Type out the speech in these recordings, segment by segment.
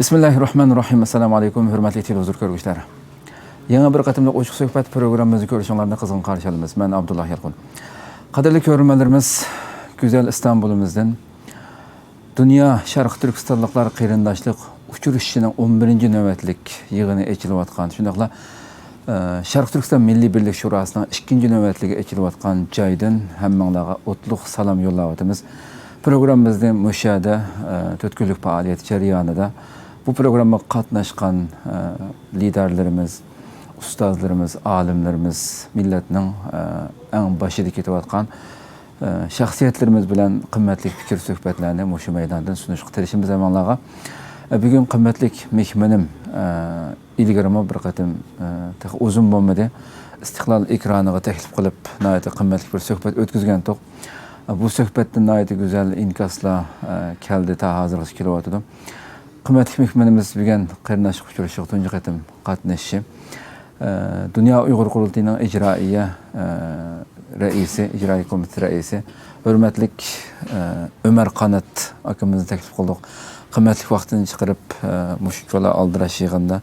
Bismillahirrahmanirrahim. Assalamu alaykum, hurmatli televizor ko'ruvchilar. Yangi bir qatimliq ochiq suhbat programmamizni ko'rishinglarni qizg'in qarshi olamiz. Men Abdullah Yalqun. Qadrli ko'ruvchilarimiz, go'zal Istanbulimizdan Dunyo Sharq Turkistonliklar qarindoshlik uchrashishining 11-navbatlik yig'ini echilayotgan. Shundaqla Sharq Turkiston Milliy Birlik Shurosining 2-navbatligi echilayotgan joydan hammanglarga o'tliq salom yo'llayapmiz. Programmamizda mushada 4 kunlik faoliyat jarayonida bu programma qatnashgan liderlarimiz, ustozlarimiz, olimlarimiz, millatning eng boshida ketayotgan shaxsiyatlarimiz bilan qimmatli fikr suhbatlarni mushu maydondan sunishga tirishimiz zamonlarga. Bugun qimmatli mehmonim ilgarima bir qatim uzun bo'lmadi. Istiqlol ekraniga taklif qilib, nihoyat qimmatli bir suhbat o'tkazgan to'q. Bu suhbatdan nihoyat go'zal inkaslar keldi, ta hozirgacha kelyapti. Qimmatli mehmonimiz bugun qarindoshlik uchrashuviga tunji qatim qatnashishi. Dunyo Uyg'ur qurultiyining ijroiya raisi, ijroiya komiteti raisi, hurmatli Umar Qanat akamizni taklif qildik. Qimmatli vaqtini chiqarib, mushuklar aldirash yig'inda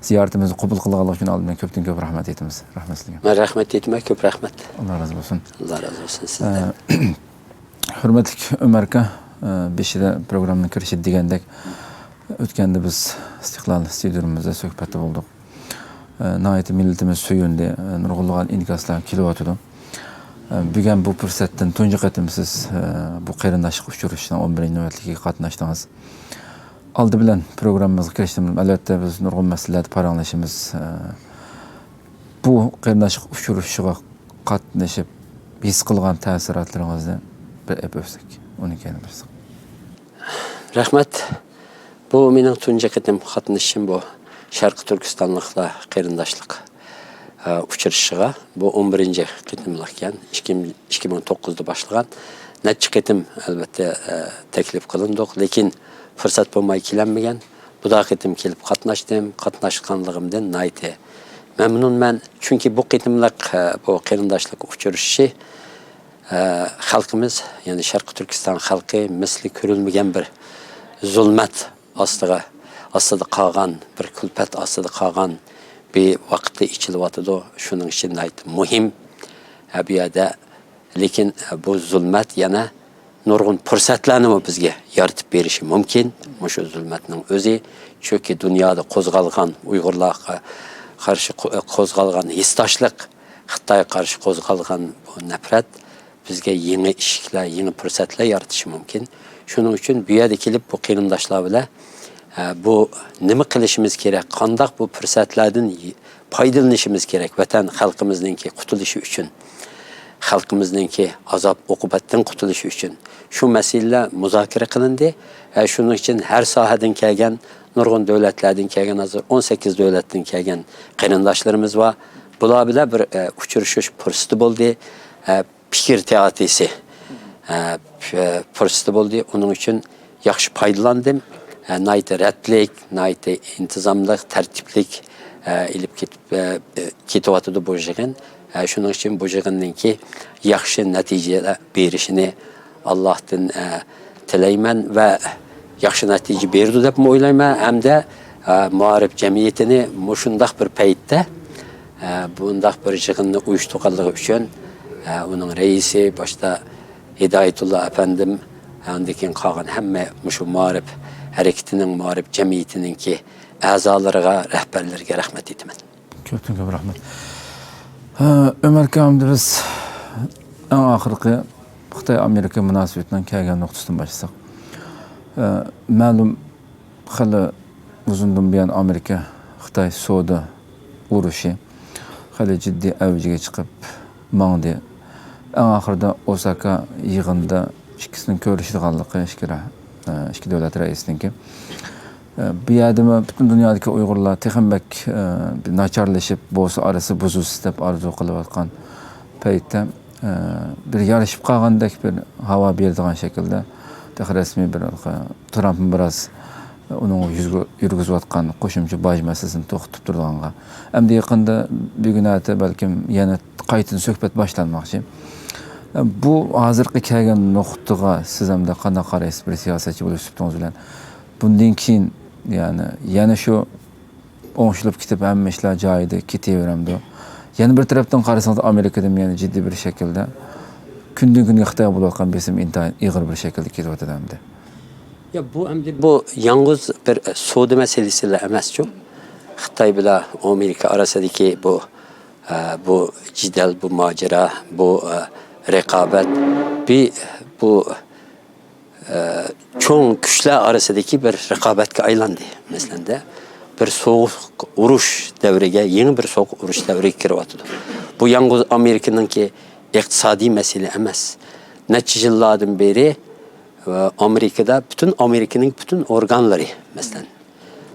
ziyoratimizni qabul qilganligi uchun oldindan ko'p rahmat aytamiz. Rahmat sizga. Men rahmat aytman, ko'p rahmat. Alloh razı bo'lsin. Alloh razı bo'lsin sizdan. Hurmatli Umar aka, beshida programga kirish degandek o'tganda biz Istiqlol studiyamizda suhbatda bo'ldik. Nihoyat millatimiz suyundi, nurg'unlagan inkaslar kelyapti. Bugun bu fursatdan tunji qatim siz bu qarindoshlik uchrashuvining 11-navbatligiga qatnashdingiz. Aldı bilan programmamizga kirishdim. Albatta biz nurg'un masalalarda paranglashimiz. Bu qarindoshlik uchrashuviga qatnashib his qilgan ta'sirotlaringizni bir o'psak, uni keyin bilsak. Rahmat. Bu mening tunji qatim qatnashishim bu Sharq Turkistonliklar qarindoshlik uchrashuviga. Bu 11-qatimlik ekan. 2009'da başlagan. Necha qatim albatta taklif qilindik, lekin fursat bo'lmay kelinmagan. Bu da qatim kelib qatnashdim. Qatnashganligimdan nihoyat memnunman. Chunki bu qatimlik bu qarindoshlik uchrashuvi xalqimiz, ya'ni Sharq Turkiston xalqi misli ko'rilmagan bir zulmat ostida qolgan, bir kulpat ostida qolgan bir vaqtda ichilyotdi. Shuning uchun muhim bu yerda, lekin bu zulmat yana nurg'un fursatlarni bizga yaratib berishi mumkin. Shu zulmatning o'zi, chunki dunyoda qo'zg'algan Uyg'urlarga qarshi qo'zg'algan hisdoshlik, Xitoyga qarshi qo'zg'algan bu nafrat bizga yangi ishlar, yangi fursatlar yaratishi mumkin. Shuning uchun bu yerga kelib bu qarindoshlar bilan bu nima qilishimiz kerak, qanday bu fursatlardan foydalanishimiz kerak vatan xalqimizningki qutulishi uchun, xalqimizningki azob uqubatdan qutulishi uchun shu masalalar muzokara qilindi. Shuning uchun har sohadan kelgan, nurg'un davlatlardan kelgan, hozir 18 davlatdan kelgan qarindoshlarimiz va bular bilan bir uchrashish fursati bo'ldi. Fikir teatrisi fursati bo'ldi. Onun uchun yaxshi foydalandim. Nihoyat ratlik, nihoyat intizomlik, tartiblik ilib ketyapti bu yig'in. Shuning uchun bu yig'inninki yaxshi natijalar berishini Allohdan tilayman va yaxshi natija berdi deb o'ylayman. Hamda muarif jamiyatini mushundaq bir paytda bundaq bir yig'inni uyushtirganligi uchun uning raisi boshda Hidoyatulloh afandim, undan qolgan hamma shu muarif harakatining, muarif jamiyatininki a'zolariga, rahbarlariga rahmat aytaman. Ko'p rahmat. Umar akamda biz eng oxirgi Xitoy-Amerika munosabatidan kelgan nuqtadan boshlasak. Ma'lum hali uzundan buyon Amerika-Xitoy savdo urushi hali jiddiy avjiga chiqib mangdi. Eng oxirida Osaka yig'inda ikkisining ko'rishganligi ikki davlat raisiniki. Bu yerda butun dunyodagi Uyg'urlar texnik nacharlashib, bo'lsa arası buzilsin deb orzu qilayotgan paytda bir yarashib qolgandek bir havo beradigan shaklda rasmiy bir Trump biroz uning yurgizayotgan qo'shimcha boj masalasini to'xtatib turganga. Endi yaqinda bugunata balkim yana qaytadan suhbat boshlanmoqchi. Bu hozirgi kelgan nuqtaga siz hamda qanday qaraysiz bir siyosatchi bo'lib chiqdingiz bilan? Bundan keyin yana shu o'ng'ishilib ketib hamma ishlar joyida ketaveramdi. Yana bir tarafdan qarasangiz Amerikada yana jiddiy bir shaklda kundan kunga Xitoy bo'layotgan besim intayin ig'ir bir shaklda ketyapti. Ya bu yalnız bir savdo meselesiyle emaschu. Xitoy bilan Amerika arasidagi bu jidal, bu macera, bu rekabet, bu çoğun güçler arasındaki bir rekabetke aylandı. Mesela bir soğuk uruş devrege, yeni bir soğuk uruş devrege giriyordu. Bu yalnız Amerika'nın ki iktisadi mesele emez. Neçe yıllardan beri Amerika'da Amerika'nın bütün organları mesela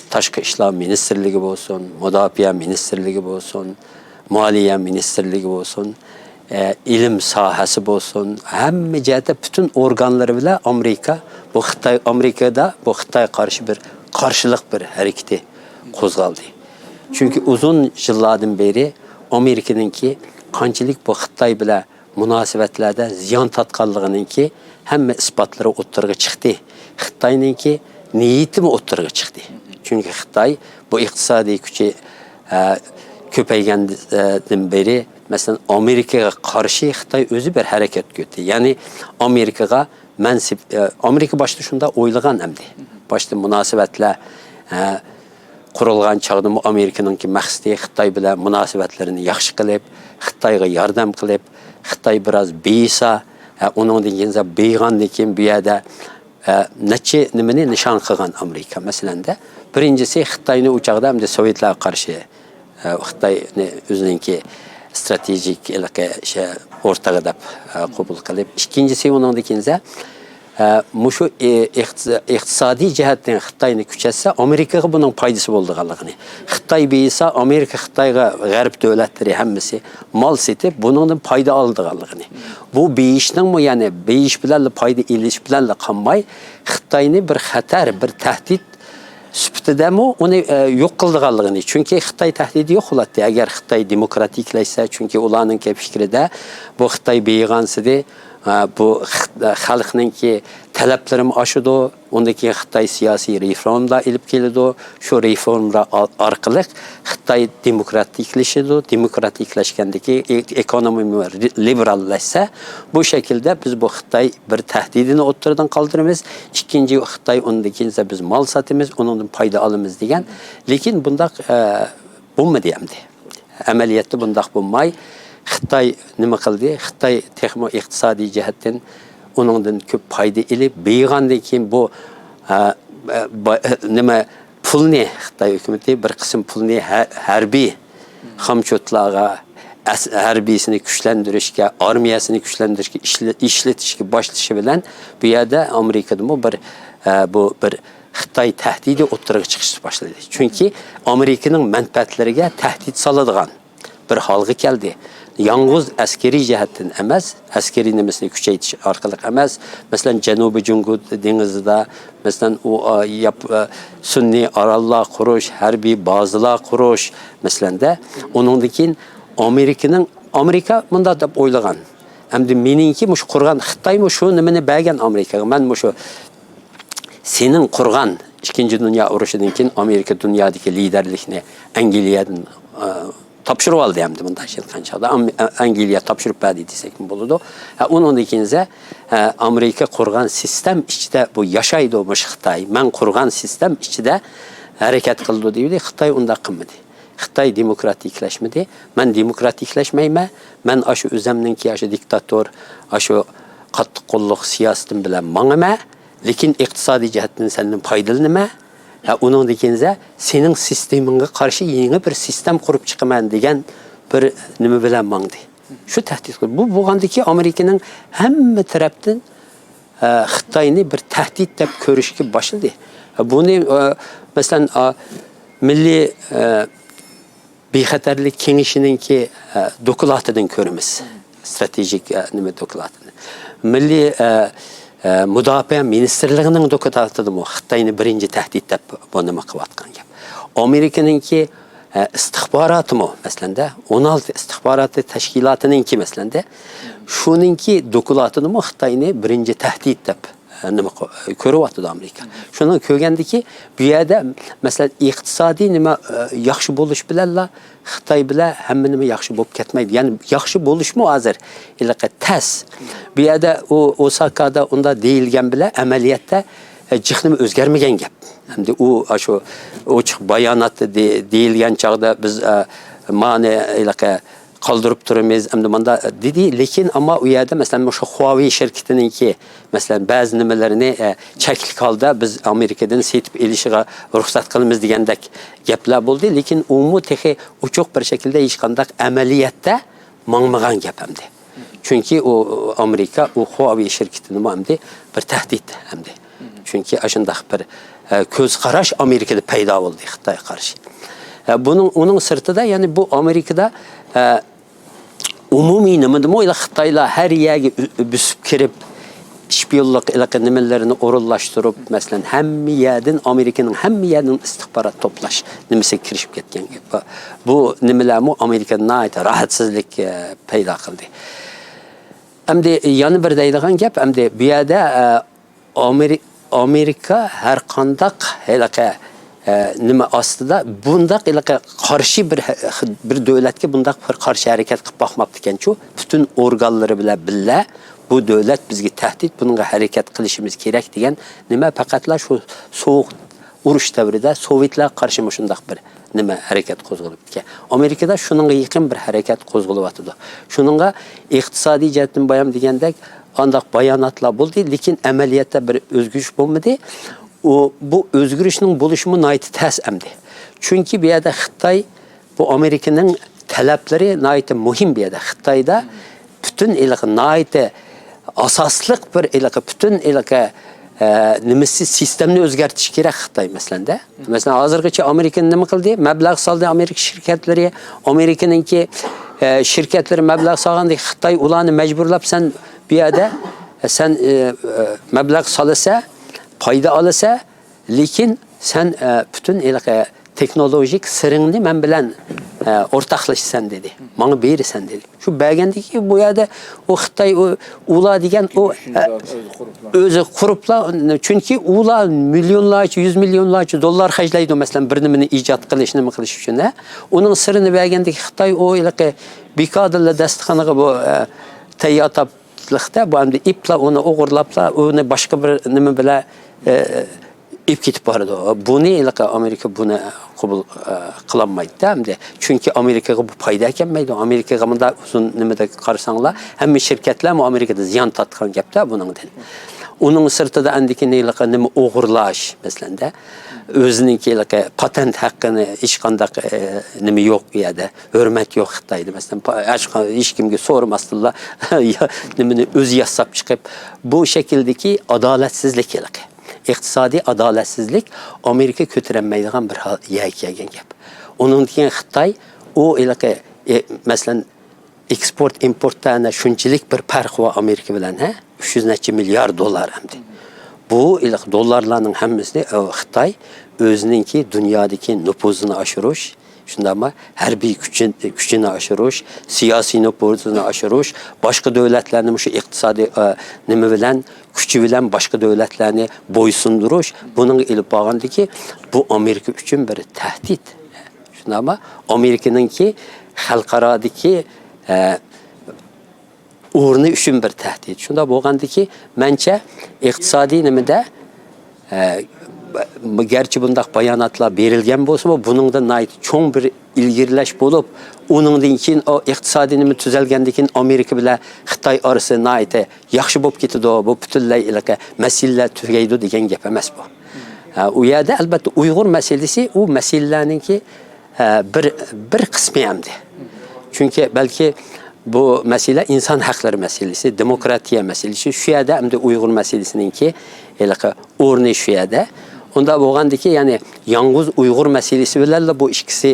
Taşkı İşler Ministerliği olsun, Müdafiye Ministerliği olsun, Maliye Ministerliği olsun, ilim sahası olsun, hem cihette bütün organları bile Amerika'da bu Xitay karşı bir karşılık bir hareketi kozgaldı. Çünkü uzun yıllardan beri Amerika'nın ki kançılık bu Xitay bile münasebetlerde ziyan tatkanlığının ki hem ispatları ortaya çıktı. Xitay'ın ki niyeti mi ortaya çıktı. Çünkü Xitay bu iktisadi gücü köpeygenden beri mesela Amerika'ya karşı Xitay özü bir hareket götürdü. Yani Amerika başta şunda oylagan emdi. Başta münasebetle kurulgan çağda Amerika'nın ki məqsədi Xitay bilan münasibətlərini yaxşı qılıb, Xitayğa yardım qılıb, Xitay biraz beysa, onun deyinsə beyğandan keyin bu yerdə neçə niməni nişan qılgan Amerika məsələndə. Birincisi Xitayni uçaqda hem de Sovetlərə qarşı Xitayni özününki stratejik ortağı da qəbul qılıb. İkincisi onun deyinsə şu iktisadi cihetten Xitay'ını küçetse Amerika'ya bunun paydası olduğunu. Xitay beysa Amerika Xitay'a garip devletleri hemmisi mal setip bunun payda aldığını. Bu beyişten mi yani beyiş bilerle payda iliş bilerle kanmay Xitay'ını bir xatar, bir tehdit süptede mi onu yok kıldığını. Çünkü Xitay tehdidi yok oladı. Eğer Xitay demokratikleşse çünkü olanın ki fikri de bu Xitay beyğansıdı. Bu halkının ki taleplerim aşıdı, ondaki Xitay siyasi reformda ilip geldi, şu reformda arkalık Xitay demokratikleşiyordu, demokratikleşkendeki ekonomi liberalleşse bu şekilde biz bu Xitay bir tehdidini ortadan kaldırırız. İkinci Xitay ondaki biz mal satımız, onun payda alımız diyen. Lakin bunda bu mu diyemdi? Ameliyatı bunda bulmay. Xitay nima qildi? Xitay texmo iqtisodiy jihatdan onundan ko'p payda ilib, beyğandan keyin bu nima pulni Xitay hukumati bir qism pulni harbiy xamchotlarga, harbiyisini kuchlantirishga, armiyasini kuchlantirishga ishlatishga boshlashi bilan bu yerda Amerikada bir Xitay tahdidi o'ttirib chiqishni boshladi. Chunki Amerikaning manfaatlariga tahdid soladigan bir halga geldi. Yalnız askeri cihetten emez, askeri nimesini küçeytiş arkalık emez. Mesela Cenubi Cungut denizde, mesela Sunni arallah kuruş, harbi bazılar kuruş, mesela de onundaki Amerika bunda da oylagan. Hem de meninki muş kurgan Xitay mı şu nimeni belgen Amerika. Ben muşu senin kurgan İkinci Dünya Uruşu'ndan Amerika dünyadaki liderliğini Angliyadan tapşırıp aldı hem de bundan şey kançada. Angliya tapşırıp verdi desek mi buludu. Onun ikinci Amerika kurgan sistem içinde bu yaşaydı olmuş Xitay. Ben kurgan sistem içinde hareket kıldı diyordu. Xitay onda kılmadı. Xitay demokratikleşmedi. Ben demokratikleşmeyme. Ben aşı özemninki aşı diktatör, aşı katı kolluk siyasetim bilen manıma. Lakin iktisadi cihetten senden faydalanma. Onun dikinse senin sistemine karşı yeni bir sistem kurup çıkman degen bir nime bilen mangdı. Şu tehdit bu buğandaki Amerika'nın hem taraftan Xitay'ını bir tehdit de körüşki başladı. Bunu mesela Milli Bexatarlik Kengişinin ki dokulatıdan körümüz. Stratejik nime dokulatını. Milli Müdafiə Ministerliğinin dokutatıdır mı? Xitay'ını birinci tehdit de bunu qıvatqan gap. Amerika'nın ki istihbaratı mı mesela 16 istihbaratı teşkilatının ki mesela şunun ki dokulatını mı Xitay'ını birinci tehdit de nima ko'ryapti Amerika. Shuni ko'rgandiki, bu yerda masalan iqtisodiy nima yaxshi bo'lish bilanla Xitoy bilan hamma nima yaxshi bo'lib ketmaydi. Ya'ni yaxshi bo'lishmi hozir ilaqa tas. Bu yerda Osakada unda deyilgan bilan amaliyotda jihnim o'zgarmagan gap. Hamda u shu ochiq bayonot deyilgan chog'da biz ma'ni ilaqa qoldirib turamiz endi manda dedi, lekin ammo u yerda masalan shu Huawei shirkatiningki masalan ba'zi nimalarni cheklik holda biz Amerikadan setib elishiga ruxsat qilamiz degandek gaplar bo'ldi, lekin umumiy texi uchoq bir shaklda hech qanday amaliyotda mangmagan gap hamdi. Chunki u Amerika u Huawei shirkatini hamdi bir tahdid hamdi. Chunki ashundaq bir ko'z qarash Amerikada paydo bo'ldi Xitoyga qarshi. Uning sirtida ya'ni bu Amerikada umumiy nimadimi Xitoylar har yerga busib kirib shpiyonlik nimalarni o'rinlashtirib, masalan, hamma yerdan Amerikaning hamma yerdan istixborot to'plash nimasiga kirishib ketgan gap. Bu nimalarmi Amerikada rahatsizlik paydo qildi. Endi yana bir deydigan gap, endi bu yerda Amerika har qandaq helaqa nima ostida bundaq ilaqa qarshi bir davlatga bundaq bir qarshi harakat qilib boqmoqdi ekan-ku, butun organlari bilan billa bu davlat bizga tahdid, bunga harakat qilishimiz kerak degan nima faqatla shu sovuq urush davrida Sovetlar qarshi shundaq bir nima harakat qo'zg'alib ketgan. Amerikada shuningga yaqin bir harakat qo'zg'alyapti. Shuningga iqtisodiy jihatdan bayam degandek andaq bayonotlar bo'ldi, lekin amaliyotda bir o'zgarish bo'lmadi. Bu o'zgarishning bo'lishimi nayt tas amdi. Chunki bu yerda Xitoy bu Amerikaning talablari nayt muhim bu yerda. Xitoyda butun ilaqa nayt asosliq bir ilaqa butun ilaqa nimasi sistemni o'zgartirish kerak Xitoy masalanda. Masalan, hozirgacha Amerika nima qildi? Mablag' soldi Amerika shirkatlari, Amerikaningki shirkatlari mablag' solganda Xitoy ularni majburlab sen bu yerda sen mablag' solsa payda alasa, lekin sen bütün ilaqa teknolojik siringni men bilan o'rtoqlashsan dedi. Menga bersan dedi. Shu bergandiki bu yerda o Xitoy ular degan o o'zi quriblar, chunki ular millionlarcha, 100 millionlarcha dollar xarjlaydi masalan bir nimani ijod qilish, nima qilish uchun. Uning sirini bergandiki Xitoy o ilaqa bikadırla dasturxonaga bu tayyorlikda bu endi iplar uni o'g'irlablar, uni boshqa bir nima bilan ip ketib boradi. Buni ilaqa Amerika buni qabul qilolmaydi hamda. Chunki Amerikaga bu foyda kelmaydi. Amerikaga bunda uzun nimada qarasanglar, hamma shirkatlar mu Amerikada ziyon tortgan gapda buningdan. Uning sirtida andiki ilaqa nima o'g'irlash masalanda o'zininki ilaqa patent haqqini hech qanday nima yo'q bu yerda. Hurmat yo'q Xitoyda masalan. Hech kimga so'ramasdilar. Nimani o'zi yasab chiqib bu shakldagi adolatsizlik ilaqa. İqtisadi adolatsizlik Amerika ko'tarilmaydigan bir hal kelgan gap. Onun degan Xitoy o ilaqa masalan eksport importdan shunchalik bir farq va Amerika bilan 300 necha milliard dollar hamdi. Bu ilaqa dollarlarning hammasini Xitoy o'zininki dunyodagi nüfuzini oshirish, shundami harbiy kuchini oshirish, siyosiy nüfuzini oshirish, boshqa davlatlarning shu iqtisodiy nima bilan kuchi bilan boshqa davlatlarni bo'ysundirish, buning ilib borgandiki bu Amerika uchun bir tahdid. Shundami Amerikaningki xalqarodagi o'rni uchun bir tahdid. Shunda bo'lgandiki mencha iqtisodiy nimada gerçi bundaq bayonotlar berilgan bo'lsa-mu, buningdan cho'ng bir ilgirlash bo'lib, uningdan keyin o iqtisodiy nima tuzalgandan keyin Amerika bilan Xitoy orasi yaxshi bo'lib ketadi, bu butunlay ilaqa masalalar tugaydi degan gap emas bu. U yerda albatta Uyg'ur masalasi u masalalarningki bir qismi hamdi. Chunki balki bu masala inson haqlari masalasi, demokratiya masalasi, shu yerda hamda Uyg'ur masalasiningki ilaqa o'rni shu yerda. Unda bo'lgandiki, ya'ni yolg'iz Uyg'ur masalasi bilan bu ikkisi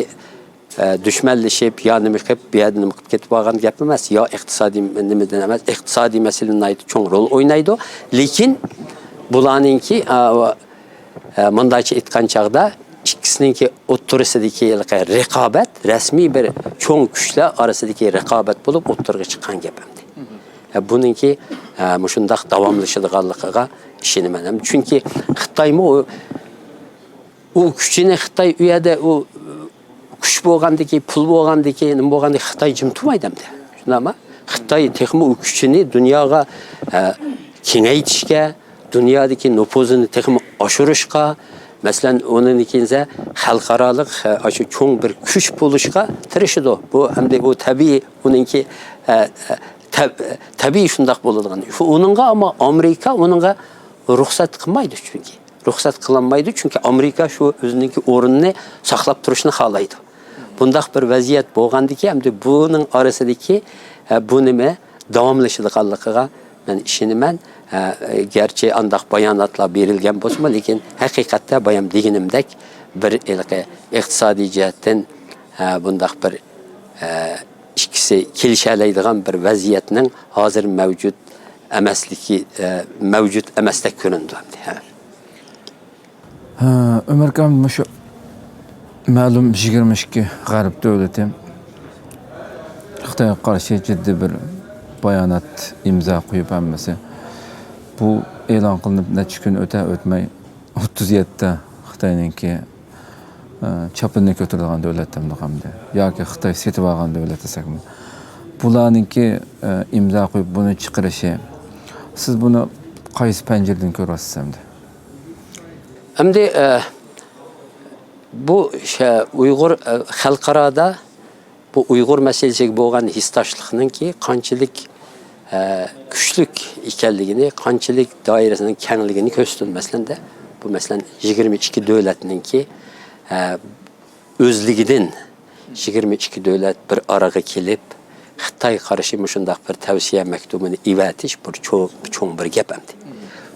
düşmanlashib, ya'ni qilib, bu yerda nima qilib ketib qolgan gap emas, yo iqtisodiy nimadan emas, iqtisodiy masalalarni cho'ng rol o'ynaydi, lekin bularningki bundacha aytgan chaqda ikkisininki o'ttirisidagi raqobat, rasmiy bir cho'ng kuchlar orasidagi raqobat bo'lib o'ttirga chiqqan gap endi. buningki mushundaq davomlashadiganligiga ishonaman. Chunki Xitoymi u kuchini Xitoy u yerda u kuch bo'lgandiki, pul bo'lgandiki, nima bo'lgandiki Xitoy jim turmaydimi? Shundaymi? Xitoy texmi u kuchini dunyoga kengaytirishga, dunyodagi nüfuzini texmi oshirishga, masalan, o'niningizda xalqaroliq shu cho'ng bir kuch bo'lishga tirishadi. Bu hamda bu tabiiy uningki tabiiy shundaq bo'ladigan. Shu uningga ammo Amerika uningga ruxsat qilmaydi chunki. Ruxsat qilinmaydi chunki Amerika shu o'zining o'rnini saqlab turishni xohlaydi. Bundaq bir vaziyat bo'lgandiki, hamda buning orasidagi bu nima davomlashadiganligiga men ishonaman. Gerçi andaq bayonotlar berilgan bo'lsa, lekin haqiqatda bayam deganimdek bir iqtisodiy jihatdan bundaq bir ikkisi kelishalaydigan bir vaziyatning hozir mavjud emasdek ko'rindi. Ömerkam şu ma'lum 22 g'arb davlati Xitoyga qarshi jiddiy bir bayonot imzo qo'yib hammasi. Bu e'lon qilinib necha kun o'tmay 37 ta Xitoyninki chapini ko'tarilgan davlatdan hamda yoki Xitoy setib olgan davlat desakmi. Bularninki imzo qo'yib buni chiqarishi, siz buni qaysi panjaradan ko'ryapsiz hamda? Hamda bu Uyg'ur xalqarada bu Uyg'ur meselesiga bo'lgan hissdoshlikninki qanchalik kuchlik ekanligini, qanchalik doirasining kengligini ko'rsatdi. Masalanda bu masalan 22 davlatninki o'zligidan 22 davlat bir araga kelib Xitoy qarshi shundaq bir tavsiya maktubini ivatish bir cho'ng bir gap hamdi.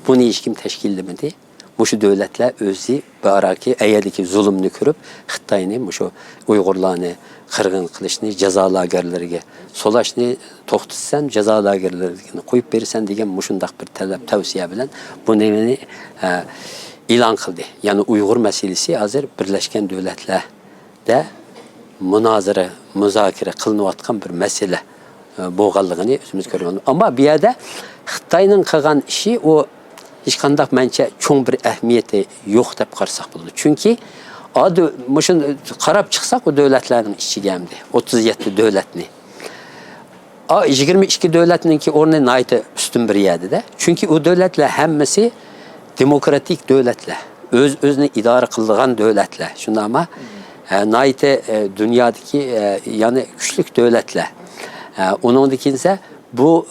Buni hech kim tashkillamadi. Muşu devletler özü bu araki ayadaki zulümünü körüp Xitayni muşu Uygurlarını kırgın kılışını ceza lagerlerine solaşını toxtutsan ceza lagerlerine koyup verirsen degen muşundaq bir talep tavsiye bilen bu nevini ilan kıldı. Yani Uygur meselesi hazır Birleşken Devletler'de müzakere kılınıvatkan bir mesele boğallığını özümüz görüyoruz. Ama bir yerde Xitayning qilgan işi o hech qanday mencha cho'ng bir ahamiyati yo'q deb qarasak bo'ladi. Chunki mushun qarab chiqsak o davlatlarning ichiga hamda 37 davlatni 22 davlatninki o'rni nayta ustun bir yerda. Chunki o davlatlar hammasi demokratik davlatlar, o'zini idora qiladigan davlatlar. Shundaymi? Nayta dunyodagi yani kuchli davlatlar. Uningdikinsa bu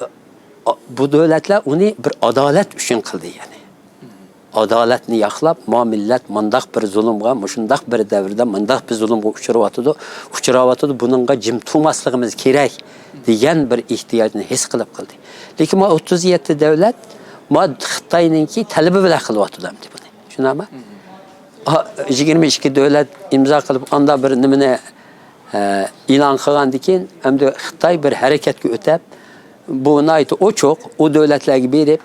devletler onu bir adalet üçün kıldı yani. Adaletini yaxlab, millet mandaq bir zulümga, muşundaq bir devirde mandaq bir zulümga uçuravatıdı. Bununla cim tutmaslığımız gerek diyen bir ihtiyacını his kılıp kıldı. Lekin 37 devlet Xitayninki talebi bile kılıvatıdı hamdi bunu. Şuna mı? 22 devlet imza kılıp anda bir nimine ilan kılgan dikin, hem de Xitay bir hareketki ötep bu naytı o çok, o devletlerge berip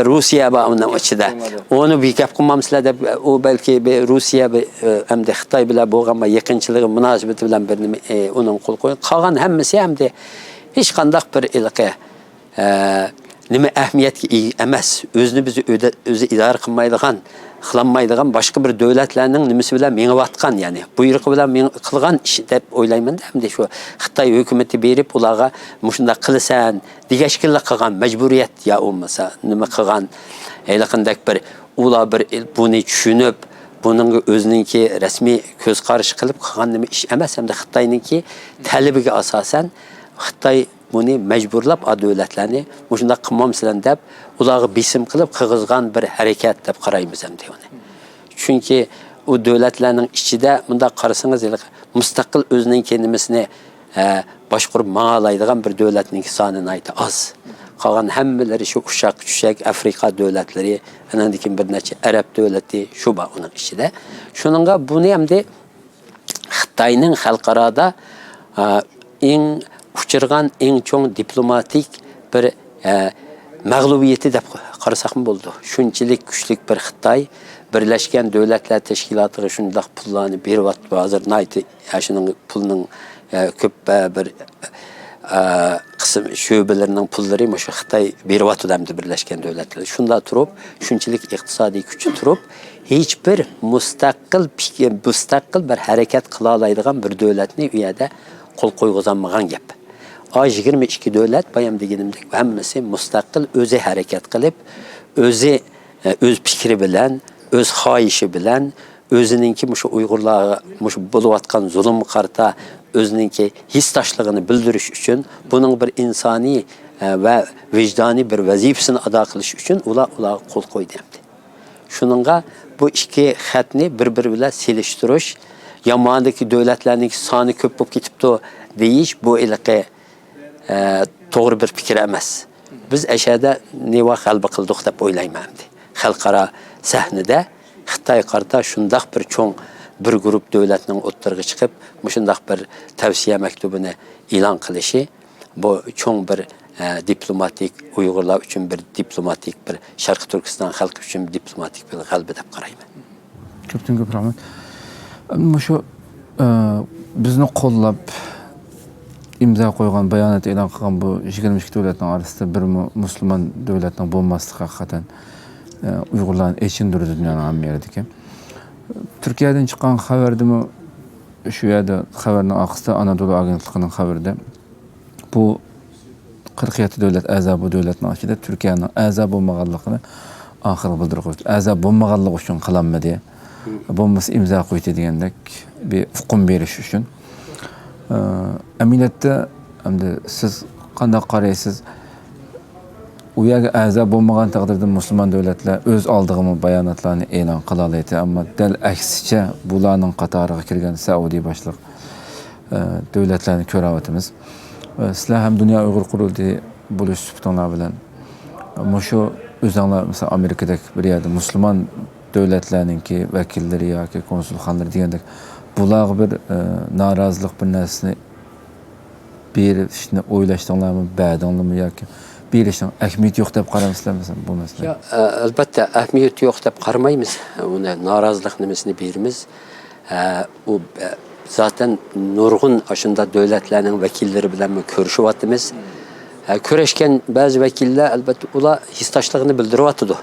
Rusya bağımından açıda. Onu bir gap kılmamışlar da o belki Rusya hem de Xitay bile boğanma yakınçılığı münasebeti bilen bir onun kol koyun. Kalan hemmesi hem de hiç kandak bir ilke nime ehmiyet ki emez. Özünü bizi özü idare kılmaydıgan, kılanmaydıgan başka bir devletlerinin nimesi bile meğavatkan yani. Buyruğu bile kılgan işi de oylayman da hem de şu Xitay hükümeti berip ulağa muşunda kılsan, digeşkille kılgan mecburiyet ya olmasa nime kılgan eylekindak bir ula bir bunu düşünüp bunun özününki resmi göz karşı kılıp kılgan nime iş emez hem de Xitay'ınki talebige asasen Xitay bunu mecburlap a devletlerini muşunda kılmamsılan dep ulağı bisim kılıp kıgızgan bir hareket dep qarayımız hem de onu. Çünkü o devletlerinin içinde bunda qarasınız müstakil özünün kendimizini başkurup mağalaydıgan bir devletinin sanı naydı az. Kalan hemmeleri şu uşak Afrika devletleri, enandikin bir neçe Arap devleti şu ba onun içinde. Şununla bunu hem de Xitayning xalqarada en uçurgan en çoğun diplomatik bir mağlubiyeti de qarasak mı oldu? Şunçilik güçlük bir Xitay Birleşken Devletler Teşkilatı şundaq pullarını bir vaxt hazır naytı yaşının pulunun köp bir qism şöbelerinin pulları şu Xitoy beryapti hamda Birlashgan Davlatlar. Shunda turib, shunchalik iqtisodiy kuchi turib, hech bir mustaqil bir harakat qila oladigan bir davlatni u yerda qo'l qo'yg'izolmagan gap. A22 davlat bayam deganimdek hammasi mustaqil o'zi harakat qilib, o'zi o'z fikri bilan, o'z xohishi bilan özününki muşu Uygurlarga muşu bo'layotgan zulmga qarta özününki hisdaşlığını bildirish uchun bunun bir insani ve vicdani bir vazifasini ado qilish uchun ular qo'l qo'ydi. Shuningga bu ikki xatni bir-biri bilan selishtirish, yamandagi davlatlarning soni ko'p bo'lib ketibdi deyish bu ilqi to'g'ri bir fikr emas. Biz ashada neva g'alaba qildik deb o'ylayman. Xalqaro sahnada Xitoy qarta shundaq bir cho'ng bir guruh davlatning o'ttirg'i chiqib, shundaq bir tavsiya maktubini e'lon qilishi bu cho'ng bir diplomatik Uyg'urlar uchun bir diplomatik bir Sharq Turkiston xalqi uchun diplomatik bir g'alaba deb qarayman. Ko'pdan ko'p rahmat. Shu bizni qo'llab imzo qo'ygan, bayonot e'lon qilgan bu 22 davlatning orasida bir musulmon davlatning bo'lmasligi haqiqatan Uyg'urlarni echindirdi dunyoning hamma yerida. Turkiyadan chiqqan xabardimi shu yerda xabarning oxirida Anadolu agentligining xabarida bu 47 davlat a'zo bu davlatning ichida Turkiyaning a'zo bo'lmaganligini oxirgi bildirib qo'ydi. A'zo bo'lmaganligi uchun qilinmadi. Bo'lmasa imzo qo'ydi degandek bir hukm berish uchun. Aminatda hamda siz qanday qaraysiz? U yerga a'zo bo'lmagan taqdirda musulmon davlatlar o'z oldig'imi bayonotlarni e'lon qila oladi, ammo dal aksicha bularning qatoriga kirgan Saudiya boshliq davlatlarni ko'ryapmiz. Sizlar ham Dunyo Uyg'ur qurultiyi bo'lish suhbatinglar bilan shu o'zinglar mesela Amerikadagi bir yerda musulmon davlatlarningki vakillari yoki konsulxonalar degandek bular bir norozilik bir narsani berishni o'ylashdinglarmi, ba'dinglarmi yoki berishning ahamiyati yo'q deb qaramaysizlar bu masala? Yo, albatta ahamiyati yo'q deb qaramaymiz. Uni norozilik nimasini beramiz. U zaten nurg'un ashunda davlatlarning vakillari bilan ko'rishyapmiz. Ko'rishgan ba'zi vakillar albatta ular hisdoshligini bildiryapti.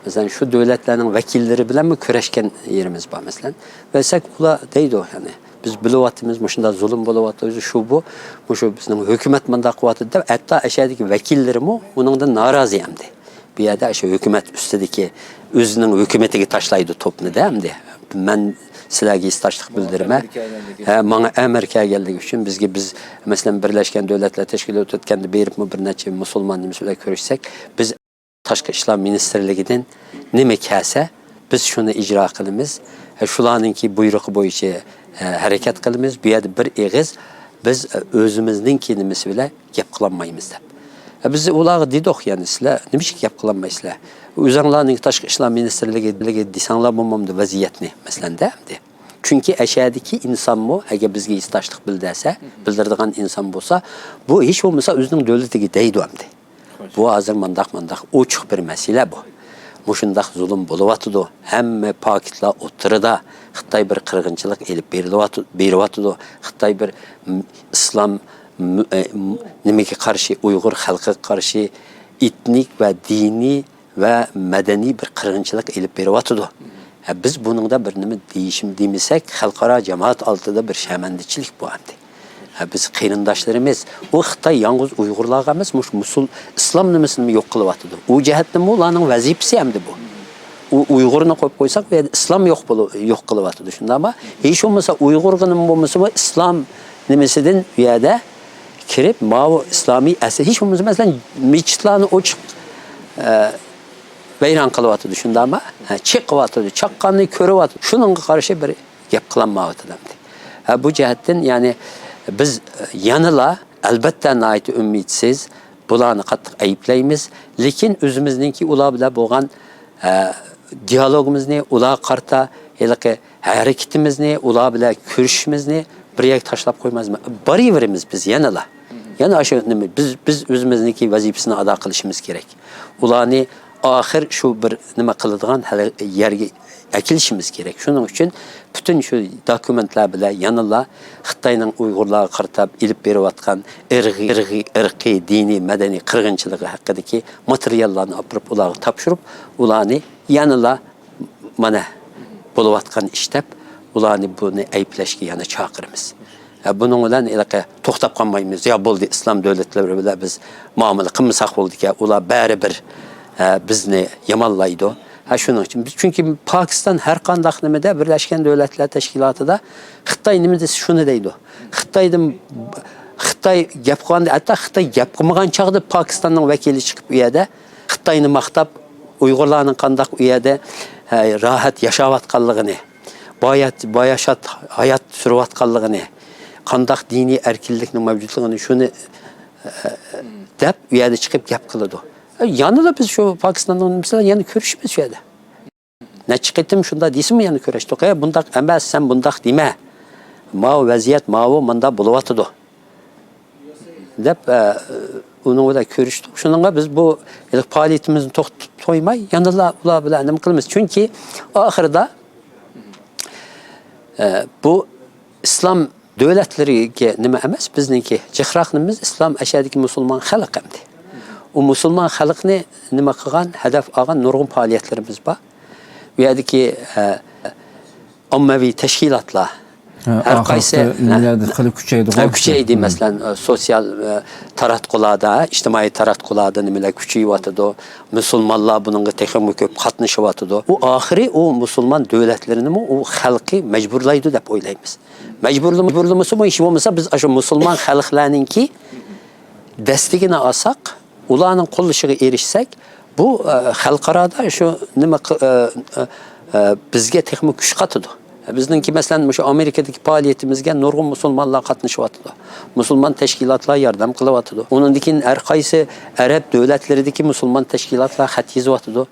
Mesela şu davlatlarning vakillari bilan ko'rishgan yerimiz bor masalan. Bilsak ular deydi yani biz bilyapmiz, shunda zulm bo'lyapti, shu bu bizning hukumat manda qilyapti deb hatto ashadagi vakillarimi uningdan norozi hamdi. Bu yerda shu hukumat ustidagi o'zining hukumatiga tashlaydi to'pni-da hamdi. Men sizlarga istoshlik bildiraman. Menga Amerika kelganligi uchun biz masalan Birlashgan Davlatlar Tashkiloti o'tganda beribmi bir necha musulmonlarimiz bilan ko'rishsak, biz Tashqi ishlar ministrligidan nima kelsa, biz shuni ijro qilamiz. Shularningki buyrug'i bo'yicha harakat qilamiz. Bu yerda bir eg'iz biz o'zimizning nimasi bilan gap qilolmaymiz deb. Biz ularga dedik, yani sizlar nima ish gap qilolmaysizlar? O'zinglarning Tashqi ishlar ministrligi desanglar bo'lmamdi vaziyatni masalanda de. Chunki ashadiki insonmi agar bizga istoshlik bildiradigan inson bo'lsa, bu hech bo'lmasa o'zining davlatiga deydi hamdi. Bu hozir mandaq ochiq bir masala bu. Mushundaq zulm bo'lyapti. Hamma paketlar o'tirida Xitoy bir qirg'inchilik elib beryapti. Xitoy bir islom nimaga qarshi, Uyg'ur xalqiga qarshi etnik va diniy va madaniy bir qirg'inchilik elib beryapti. Biz buningda bir nima demasak, xalqaro jamoat oldida bir shamandichilik bu hamdi. Biz qarindoshlarimiz, u Xitoy yalnız Uyg'urlarga emas, musul islom nimasini yo'q qilyapti. U jihatdan ularning vazifasi hamdi bu. U Uyg'urni qo'yib qo'ysak, bu yerda islom yo'q qilyapti. Shunda ama hech bo'lmasa Uyg'urning bo'lmasa islom nimasidan bu yerda kirib, ma'vu islomiy asl hech bo'lmasa masalan mechitlarni ochiq vayron qilyapti. Shunda ama chiqyapti, chaqqanni ko'ryapti. Shuningga qarshi bir gap qilinmayapti hamdi. Bu jihatdan yani biz yanıla albatta nayt umidsiz bularni qattiq ayıplaymiz. Lekin o'zimizningki ular bilan bo'lgan dialogimizni, ular qarta haliqi harakatimizni, ular bilan ko'rishimizni bir yak tashlab qo'ymazmi? Baraveramiz biz yanıla. Yana shu biz o'zimizningki vazifasini ado qilishimiz kerak. Ularni ahir şu bir nima qiladigan hali yerga akilishimiz kerak. Shuning uchun butun shu dokumentlar bilan yanıla Xitoyning Uyg'urlarga qartab ilib berayotgan irqiy, diniy, madaniy qirg'inchiligi haqidagi materiallarni olib ularga topshirib, ularni yanıla mana bo'layotgan ish deb ularni buni ayblashga yana chaqiramiz. Bunun bilan to'xtab qolmaymiz. Ya bo'ldi islom davlatlari bilan biz muomala qilmasak bo'ldi ki ular baribir bizni yamanlaydi. Shuning uchun biz chunki Pokiston har qanday nimada Birlashgan Davlatlar Tashkilotida Xitoy nima desa shuni deydi. Xitoy gap qilganda, hatto Xitoy gap qilmagan chog'da Pokistonning vakili chiqib u yerda Xitoyni maqtab Uyg'urlarning qanday u yerda rohat yashayotganligini, boyashat hayot surayotganligini, qanday diniy erkinlikning mavjudligini shuni deb u yerda chiqib gap qiladi. Yanıla biz şu Pakistan'dan mesela yani görüşmüz şu yerda. Ne çıkıttım şunda deysin mi yani görüştük. Bundak emas sen bundak deme. Mao vaziyet mao manda buluvatıdı. Dep onun da görüştük. Şununla biz bu faaliyetimizni toymay yanıla ular bilan nima qilamiz. Çünkü ahirda bu İslam devletleriga nima emas bizniki jihraqnimiz İslam aşağıdaki Müslüman xalq emdi. O Müslüman xalqni nima qilgan, hedef olgan nurg'un faoliyatlarimiz bor. Bu yerdagi ommaviy tashkilotlar har qaysi qilib kuchaydi. Kuchaydi, masalan, sosyal taratqularda, ijtimoiy taratqularda nimalar kuchayyotidi. Musulmonlar bunga texmi ko'p qatnashyotidi. U oxiri u musulmon davlatlarini u xalqi majburlaydi deb o'ylaymiz. Majburlamasa bu ish bo'lmasa biz shu musulmon xalqlarningki dastigini olsak, ularning qo'llashiga erishsak, bu xalqarada shu nima bizga texmi kuch qatadi. Bizningki masalan shu Amerikadagi faoliyatimizga nurg'un musulmonlar qatnashyapti. Musulmon tashkilotlar yordam qilyapti. Undan har qaysi arab davlatlaridagi musulmon tashkilotlar xat yozyapti.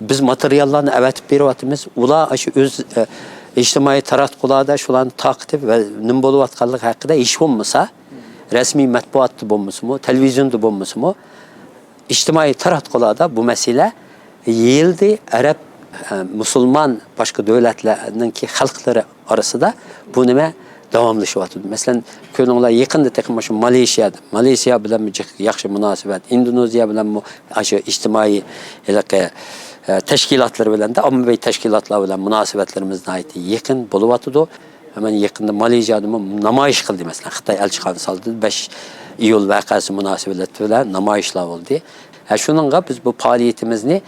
Biz materiallarni avatib beryapmiz. Ular shu o'z ijtimoiy taratqularda shularni taqib va nima bo'layotganligi haqida ish bo'lmasa, rasmiy matbuotda bo'lmasa, televizionda bo'lmasa, ijtimoiy taratqularda bu masala yildi arab musulmon boshqa davlatlarninki xalqlari orasida bu nima davomlashyapti. Masalan, ko'ringlar yaqinda texmi shu Malayziya bilan yaxshi munosabat, Indoneziya bilan shu ijtimoiy tashkilotlar bilan da ommaviy tashkilotlar bilan munosabatlarimizni yaqin bo'lyapti. Hemen yaqinda Malayziyada namoyish qildi masalan Xitoy elchixonasi soldi 5 iyul voqeasi munosabati bilan namoyishlar bo'ldi. Shuningga biz bu faoliyatimizni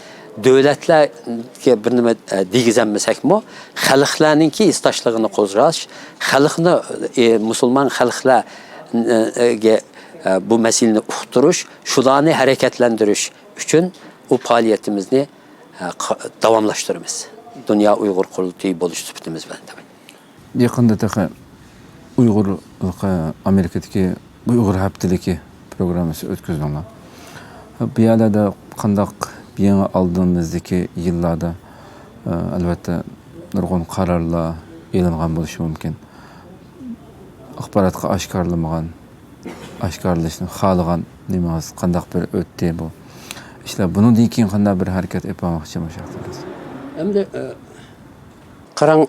davlatlarga bir nima degizanmasakmi, xalqlarningki istashligini qo'zg'ash, xalqni musulmon xalqlarga bu masalani uqtirish, shularni harakatlantirish uchun u faoliyatimizni davomlashtiramiz. Dunyo Uyg'ur qurultiyi bo'lish sifatimiz bilan. Yaqinda taqa Uyg'ur Amerikadagi Uyg'ur haftaligi programmasi o'tkazilgan. Bu yerda qandaq yangi oldimizdagi yillarda albatta nurg'un qarorlar e'lon bo'lishi mumkin. Axborotga oshkorlashni xohlagan nimaga qandaq bir o'tdi bu. İşte bundan keyin qanday bir harakat etmoqchi bo'lsangiz. Endi qarang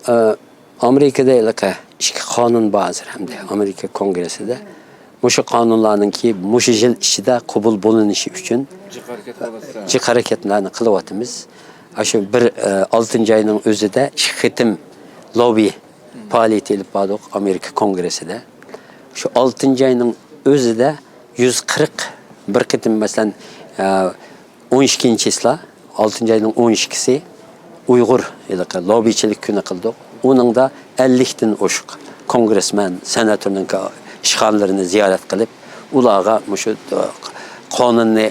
Amerikada ikki qonun bor hamda Amerika Kongressida. Mushu qonunlarningki mushu yil ichida qabul bo'linishi uchun jiq harakatlarni qilyapmiz. Shu 6-oyning o'zida ikki qitim lobby faoliyati olib bordik Amerika Kongressida. Shu 6-oyning o'zida 141 qitim masalan 12-sla 6-oyning 12-si Uyg'ur lobbychilik kuni qildik. Uningda 50 dan oshiq kongressmen, senatorning ishxonalarini ziyorat qilib, ularga shu qonunni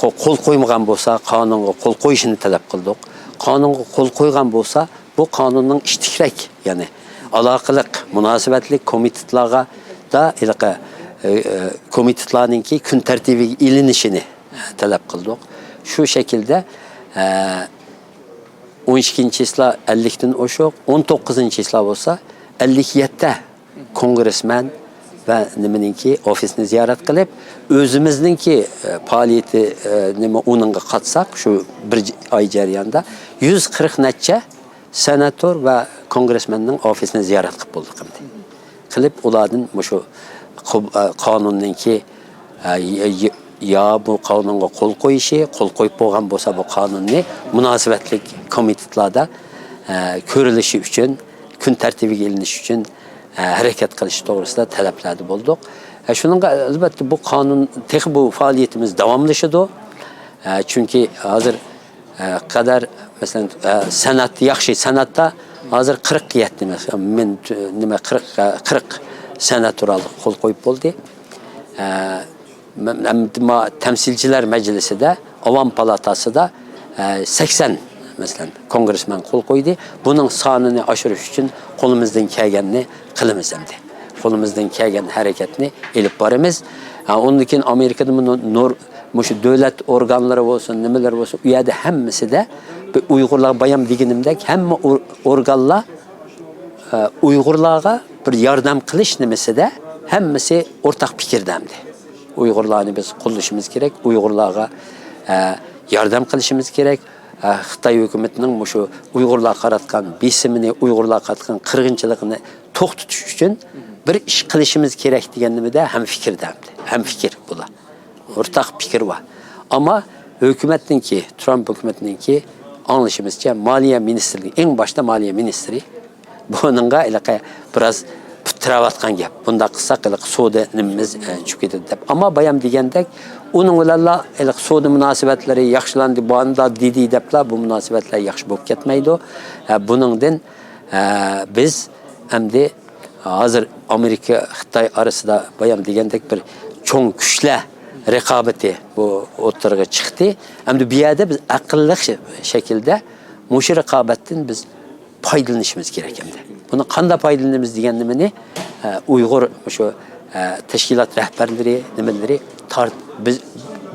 qo'l qo'ymagan bo'lsa, qonunga qo'l qo'yishini talab qildik. Qonunga qo'l qo'ygan bo'lsa, bu qonunning ishtikrak, ya'ni aloqaliq, munosabatli komitetlarga da komitetlarningki kun tartibiga ilinishini talab qildik. Shu shaklda 12-sla 50 dan oshiq, 19-sla bo'lsa 57 kongressmen va nimaninki ofisni ziyorat qilib, o'zimizningki faoliyati nima uningga qatsak, shu bir oy jarayonida 140 necha senator va kongressmenning ofisini ziyorat qilib bo'ldik endi. Qilib ulardan shu qonunninki ya bu qonunga qo'l qo'yishi, qo'l qo'yib bo'lgan bo'lsa bu qonunni munosabatli komitetlarda ko'rilishi uchun, kun tartibiga ilinishi uchun harakat qilish to'g'risida talablarda bo'ldik. Shuningga albatta bu qonun texnik bu faoliyatimiz davomlashadi. Chunki hozir qadar masalan san'at yaxshi san'atda hozir 47 men nima 40 senator qo'l qo'yib bo'ldi. Temsilciler Meclisi'de, Avam Palatası'da 80 mesela kongressmen kol koydu. Bunun sanını aşırış için kolumuzdan kelgenini kılımız hem de. Kolumuzdan kelgen hareketini elip barımız. Onun için Amerika'da devlet organları olsun, nemeler olsun, üyede hemmisi de Uygurlar bayam diginimde hem organla Uygurlar'a bir yardım kılış nemesi de hemmisi ortak fikirdemdi. Uygurlarni biz qo'llashimiz kerak, Uygurlarga yordam qilishimiz kerak. Xitoy hukumatining shu Uygurlar qaratgan besimini, Uygurlar qaratgan qirg'inchiligini to'xtatish uchun bir ish qilishimiz kerak deganimda ham fikrdandi. Ham fikr bular. O'rtaq fikr bor. Ammo hukumatninki, Trump hukumatiningki anglashimizcha Moliya ministrligi, eng boshda Moliya ministri buningga biroz tiravatgan gap. Bunda qilsak soda nimimiz tushib ketadi deb. Ammo bayam degandek, uning bilan soda munosabatlari yaxshilandi, banda dedi deblar, bu munosabatlar yaxshi bo'lib ketmaydi. Buningdan biz endi hozir Amerika Xitoy orasida bayam degandek bir cho'ng kuchlar raqobati bu o'tirg'i chiqdi. Endi bu yerda biz aqlli shaklda mush raqobatdan biz foydalanishimiz kerak endi. Bunu qanday foydalanamiz deganimni Uyg'ur shu tashkilot rahbarlari, nimaları biz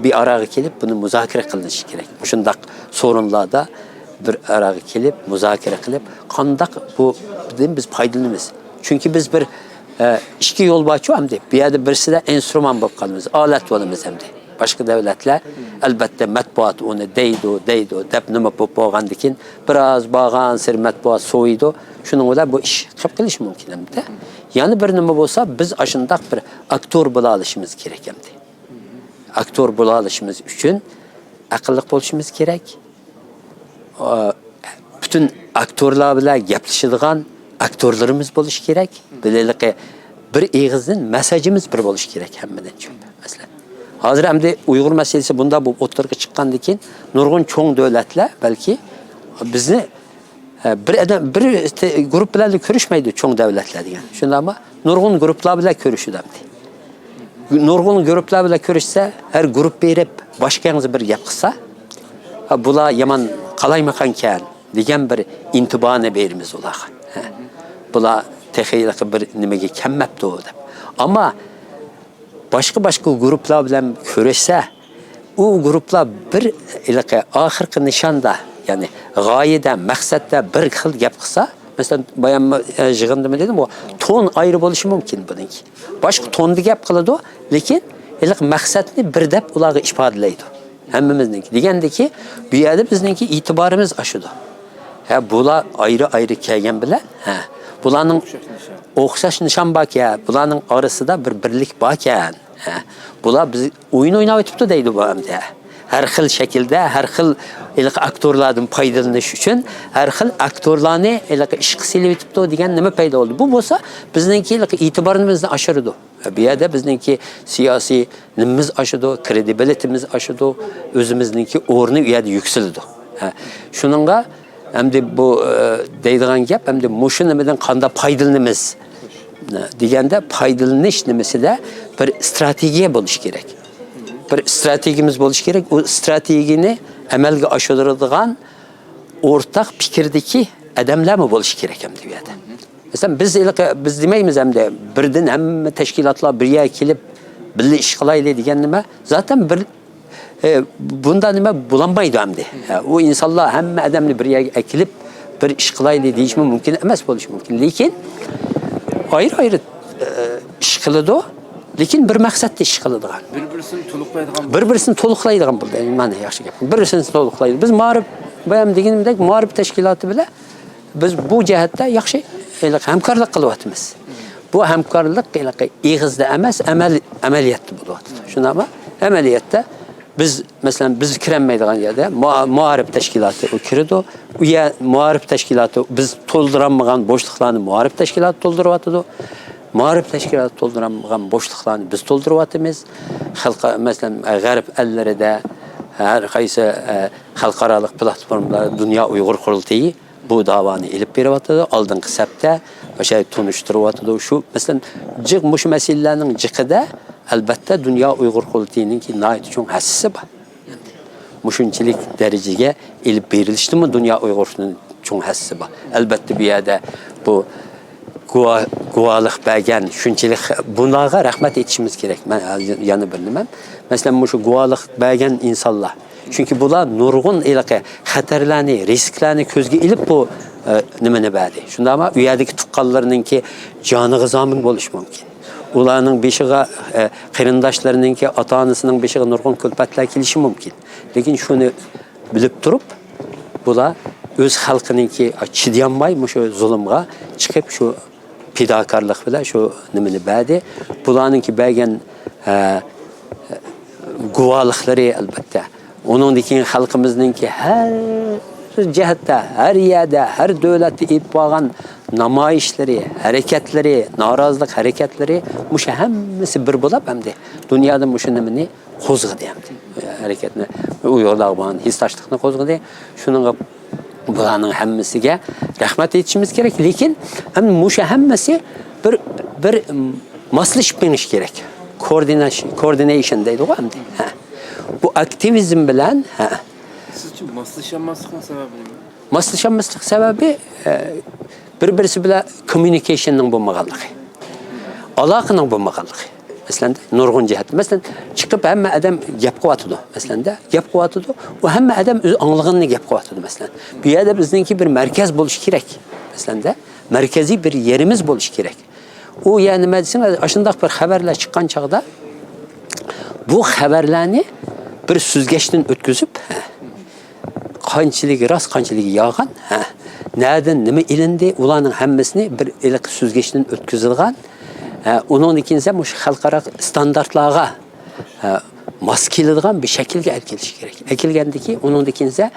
bir araya kelib buni muzokara qilinishi kerak. Shundaq sorunlarda bir araya kelib muzokara qilib, qanday budan biz foydalanamiz. Chunki biz bir ikki yo'l borchu hamda bu yerda birisida instrument bo'lib qolamiz, olat bo'lamiz hamda. Boshqa davlatlar albatta matbuot uni deydi deb nima bo'lib bo'lgandan keyin biroz bo'lgan sir matbuot so'ydi. Shuning bilan bu ish qilib qilish mumkin hamda. Yana bir nima bo'lsa, biz ashundaq bir aktyor bo'la olishimiz kerak hamda. Aktyor bo'la olishimiz uchun aqlli bo'lishimiz kerak. Bütün aktyorlar bilan gaplashadigan aktyorlarimiz bo'lish kerak. Bilelik bir eg'izdan mesajimiz bir bo'lish kerak hammadan cho'ng. Masalan, hozir hamda Uyg'ur masalasi bunda bu o'tirga chiqqandan keyin nurg'un cho'ng davlatlar balki bizni bir grup bilan ko'rishmaydi cho'ng davlatlar degan. Shundaymi? Nurg'un gruplar bilan ko'rishadi. Nurg'un gruplar bilan ko'rishsa, har grup berib boshqangiz bir gap qilsa, bular yomon qalaymagan ekan degan bir intiboni beramiz ularga. Bular texiylik bir nimaga kammabdi deb. Ammo boshqa gruplar bilan ko'rishsa, u gruplar bir oxirgi nishonda, ya'ni g'oyada, maqsadda bir xil gap qilsa, masalan, bayan yig'inda dedim, bu ton ayrı bo'lishi mumkin buniki. Boshqa tonda gap qiladi, lekin maqsadni bir deb ularga ifodalaydi. Hammamizniki degandiki, bu yerda bizningki e'tiborimiz oshadi. Bular ayrı kelgan bilan, bularning o'xshash nishon bor ekan, bularning orasida bir birlik bor ekan. Bular biz o'yin o'ynab o'tibdi deydi bu hamda. Har xil shaklda, har xil aktyorlardan foydalanish uchun har xil aktyorlarni ishga silib o'tibdi degan nima paydo bo'ldi. Bu bo'lsa, bizningki e'tiborimizni oshiradi. Bu yerda bizningki siyosiy nimamiz oshadi, kredibilitimiz oshadi, o'zimizningki o'rni u yerda yuksaladi. Shuningga hamda bu deydigan gap hamda mushu nimadan qanday foydalanamiz deganda foydalanish nimasida bir strategiya bo'lish kerak. Bir strategiyamiz bo'lish kerak. O strategiyani amalga oshiradigan o'rtaq fikrdagi odamlar bo'lish kerak ham bu yerda. Masalan, biz demaymiz hamda birdan hamma tashkilotlar bir yerga kelib birga ish qilaylik degan nima zaten bir bunda nima bo'lanmaydi hamda. O insonlar hamma odamni bir yerga kelib bir ish qilaylik deyish mumkin emas bo'lishi mumkin. Lekin ayrı ish qiladi, lekin bir maqsadda ish qiladigan. Bir-birisini to'liqlaydigan. Bir-birisini to'liqlaydigan bo'ldi. Mana yaxshi gap. Bir-birisini to'liqlaydi. Biz ma'rif bayam deganimdek ma'rif tashkiloti bilan biz bu jihatda yaxshi hamkorlik qilyapmiz. Bu hamkorlik ig'izda emas, amaliyotda bo'lyapti. Shundaymi? Amaliyotda biz masalan biz kirolmaydigan yerda ma'rif tashkiloti kiradi. U yer ma'rif tashkiloti biz to'ldirilmagan bo'shliqlarni ma'rif tashkiloti to'ldiryapti. Ma'rif tashkiloti to'ldirilmagan bo'shliqlarni biz to'ldiryapmiz. Xalq masalan g'arb ellarida har qaysi xalqaro platformalar Dunyo Uyg'ur qurultiyi bu davoni ilib beryapti. Oldingi safda o'sha tunishtiryapti. Shu masalan jiq mush masalalarning jiqida albatta Dunyo Uyg'ur qurultiyining nihoyat uchun hassasi bor. Mushunchalik darajaga ilib berilishdimi Dunyo Uyg'urning uchun hassasi bor. Albatta bu yerda bu guvohlik bergan shunchalik bunlarga rahmat etishimiz kerak. Men yana bilmayman. Masalan, shu guvohlik bergan insonlar. Chunki bular nurg'un xatarlarni, risklarni ko'zga ilib bu nimani berdi. Shundaymi? U yerdagi tuqqanlarningki joniga zomin bo'lish mumkin. Ularning beshiga qarindoshlarininki ota-onasining beshiga nurg'un kulfatlar kelishi mumkin. Lekin shuni bilib turib, bular o'z xalqininki chidayolmay shu zulmga chiqib shu fidokorlik bilan shu nimani berdi. Bularninki bergan guvohliklari albatta. Uningdan keyin xalqimizningki har jihatda, har yerda, har davlatda olib bo'lgan namoyishlari, harakatlari, norozilik harakatlari mushu hammasi bir bo'lib hamda dunyoda mushu nimani qo'zg'adi hamda. Harakatni uyg'urlarning hissashlikni qo'zg'adi. Shuning bularning hammasiga rahmat aytishimiz kerak, lekin mushu hammasi bir moslashib berish kerak. Coordination deydi-ku hamda. Bu aktivizm bilan Siz uchun moslashanmaslikning sababi nima? Moslashanmaslik sababi bir-birisi bilan communicationning bo'lmaganligi. Aloqaning bo'lmaganligi. Masalan, nurg'un jihat. Masalan, chiqib hamma odam gap qilyapti. Masalan, gap qilyapti. U hamma odam o'z anglig'ini gap qilyapti. Masalan, bu yerda bizningki bir markaz bo'lish kerak. Masalan, markaziy bir yerimiz bo'lish kerak. U ya'ni nima desam, shunday bir xabarlar chiqqan chaqda bu xabarlarni bir süzgeçten ötküzüp qanchiligi rost, qanchiligi yolg'on, nereden nima ilindi, ularning hammasini bir iliq süzgeçten ötküzilgan. Onun ikinci mush xalqaro standartlarga mos keladigan bir shaklga olib kelish kerak. Ekilgandiki, onun ikinci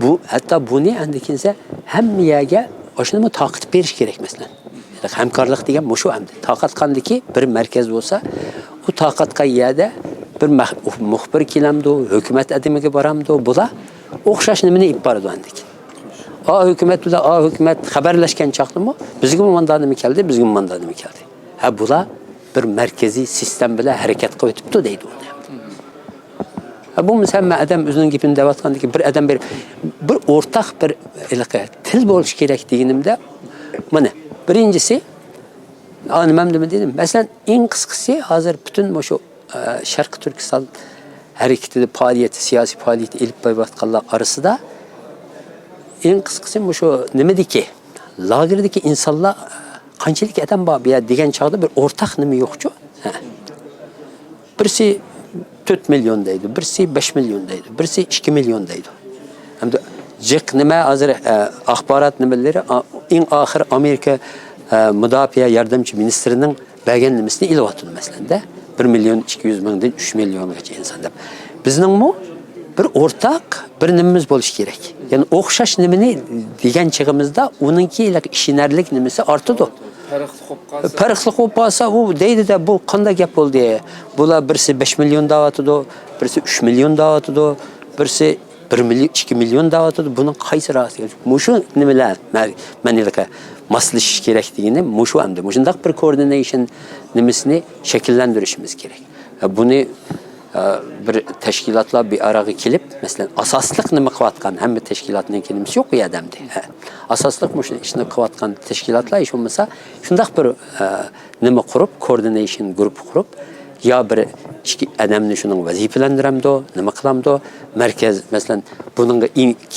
bu hatta buni andikinsa hamma yerga oshuni taqib berish kerak masalan. Hamkorlik degan mushu hamda. Taqat qandiki bir markaz bo'lsa, u taqatga yerda bir muxbir kelamdi, hukumat adimiga boramdi, bular o'xshash nimani ib boradi andik. Hukumat bilan hukumat xabarlashgan chaqdimi? Bizga bu mandat nima keldi, bizga bu mandat nima keldi. Bular bir markaziy sistem bilan harakat qilib o'tibdi deydi uni. Bu musamma adam o'zining gapini deyotgandiki bir adam bir o'rtaq bir til bo'lish kerak deganimda mana birinchisi nimam dedim. Masalan, eng qisqasi hozir butun shu Sharq Turkiston hareketi, faaliyeti, siyasi faaliyeti ilib qo'yayotganlar orasida eng qisqasi shu nimadiki, lagerdagi insonlar qanchalik adam bor degan chog'da bir o'rtaq nima yo'q-ku. Birisi 4 million deydi, birisi 5 million deydi, birisi 2 million deydi. Hamda jiq nima hozir axborot nimalari eng oxir Amerika mudofaa yordamchi ministrining bergan nimasini ilyapti masalanda 1 million 200 mingdan 3 milliongacha inson deb. Bizningmi bir o'rtaq bir nimamiz bo'lish kerak. Ya'ni o'xshash nimani degan chig'imizda uningki ishonarlik nimasi ortadi. Farqli qo'yib qolsa u deydi-da bu qanday gap bo'ldi? Bular birisi 5 million davatidi, birisi 3 million davatidi, birisi 1 million 2 million davatidi. Buning qaysi rosti? Mushu nimalar menilaka moslashish kerak degani mushu hamda. Mushundaq bir coordination nimasini shakllantirishimiz kerak. Buni bir tashkilotlar bir araga kelib, masalan, asosliq nima qilayotgan hamma tashkilotning nimasi yo'q u odamda. Asosliq mush ishni qilayotgan tashkilotlar ish bo'lmasa, shundaq bir nima qurib, coordination guruh qurib, yo bir ikki odamni shuning vazifalantiramdi, nima qilamdi, markaz masalan, buningga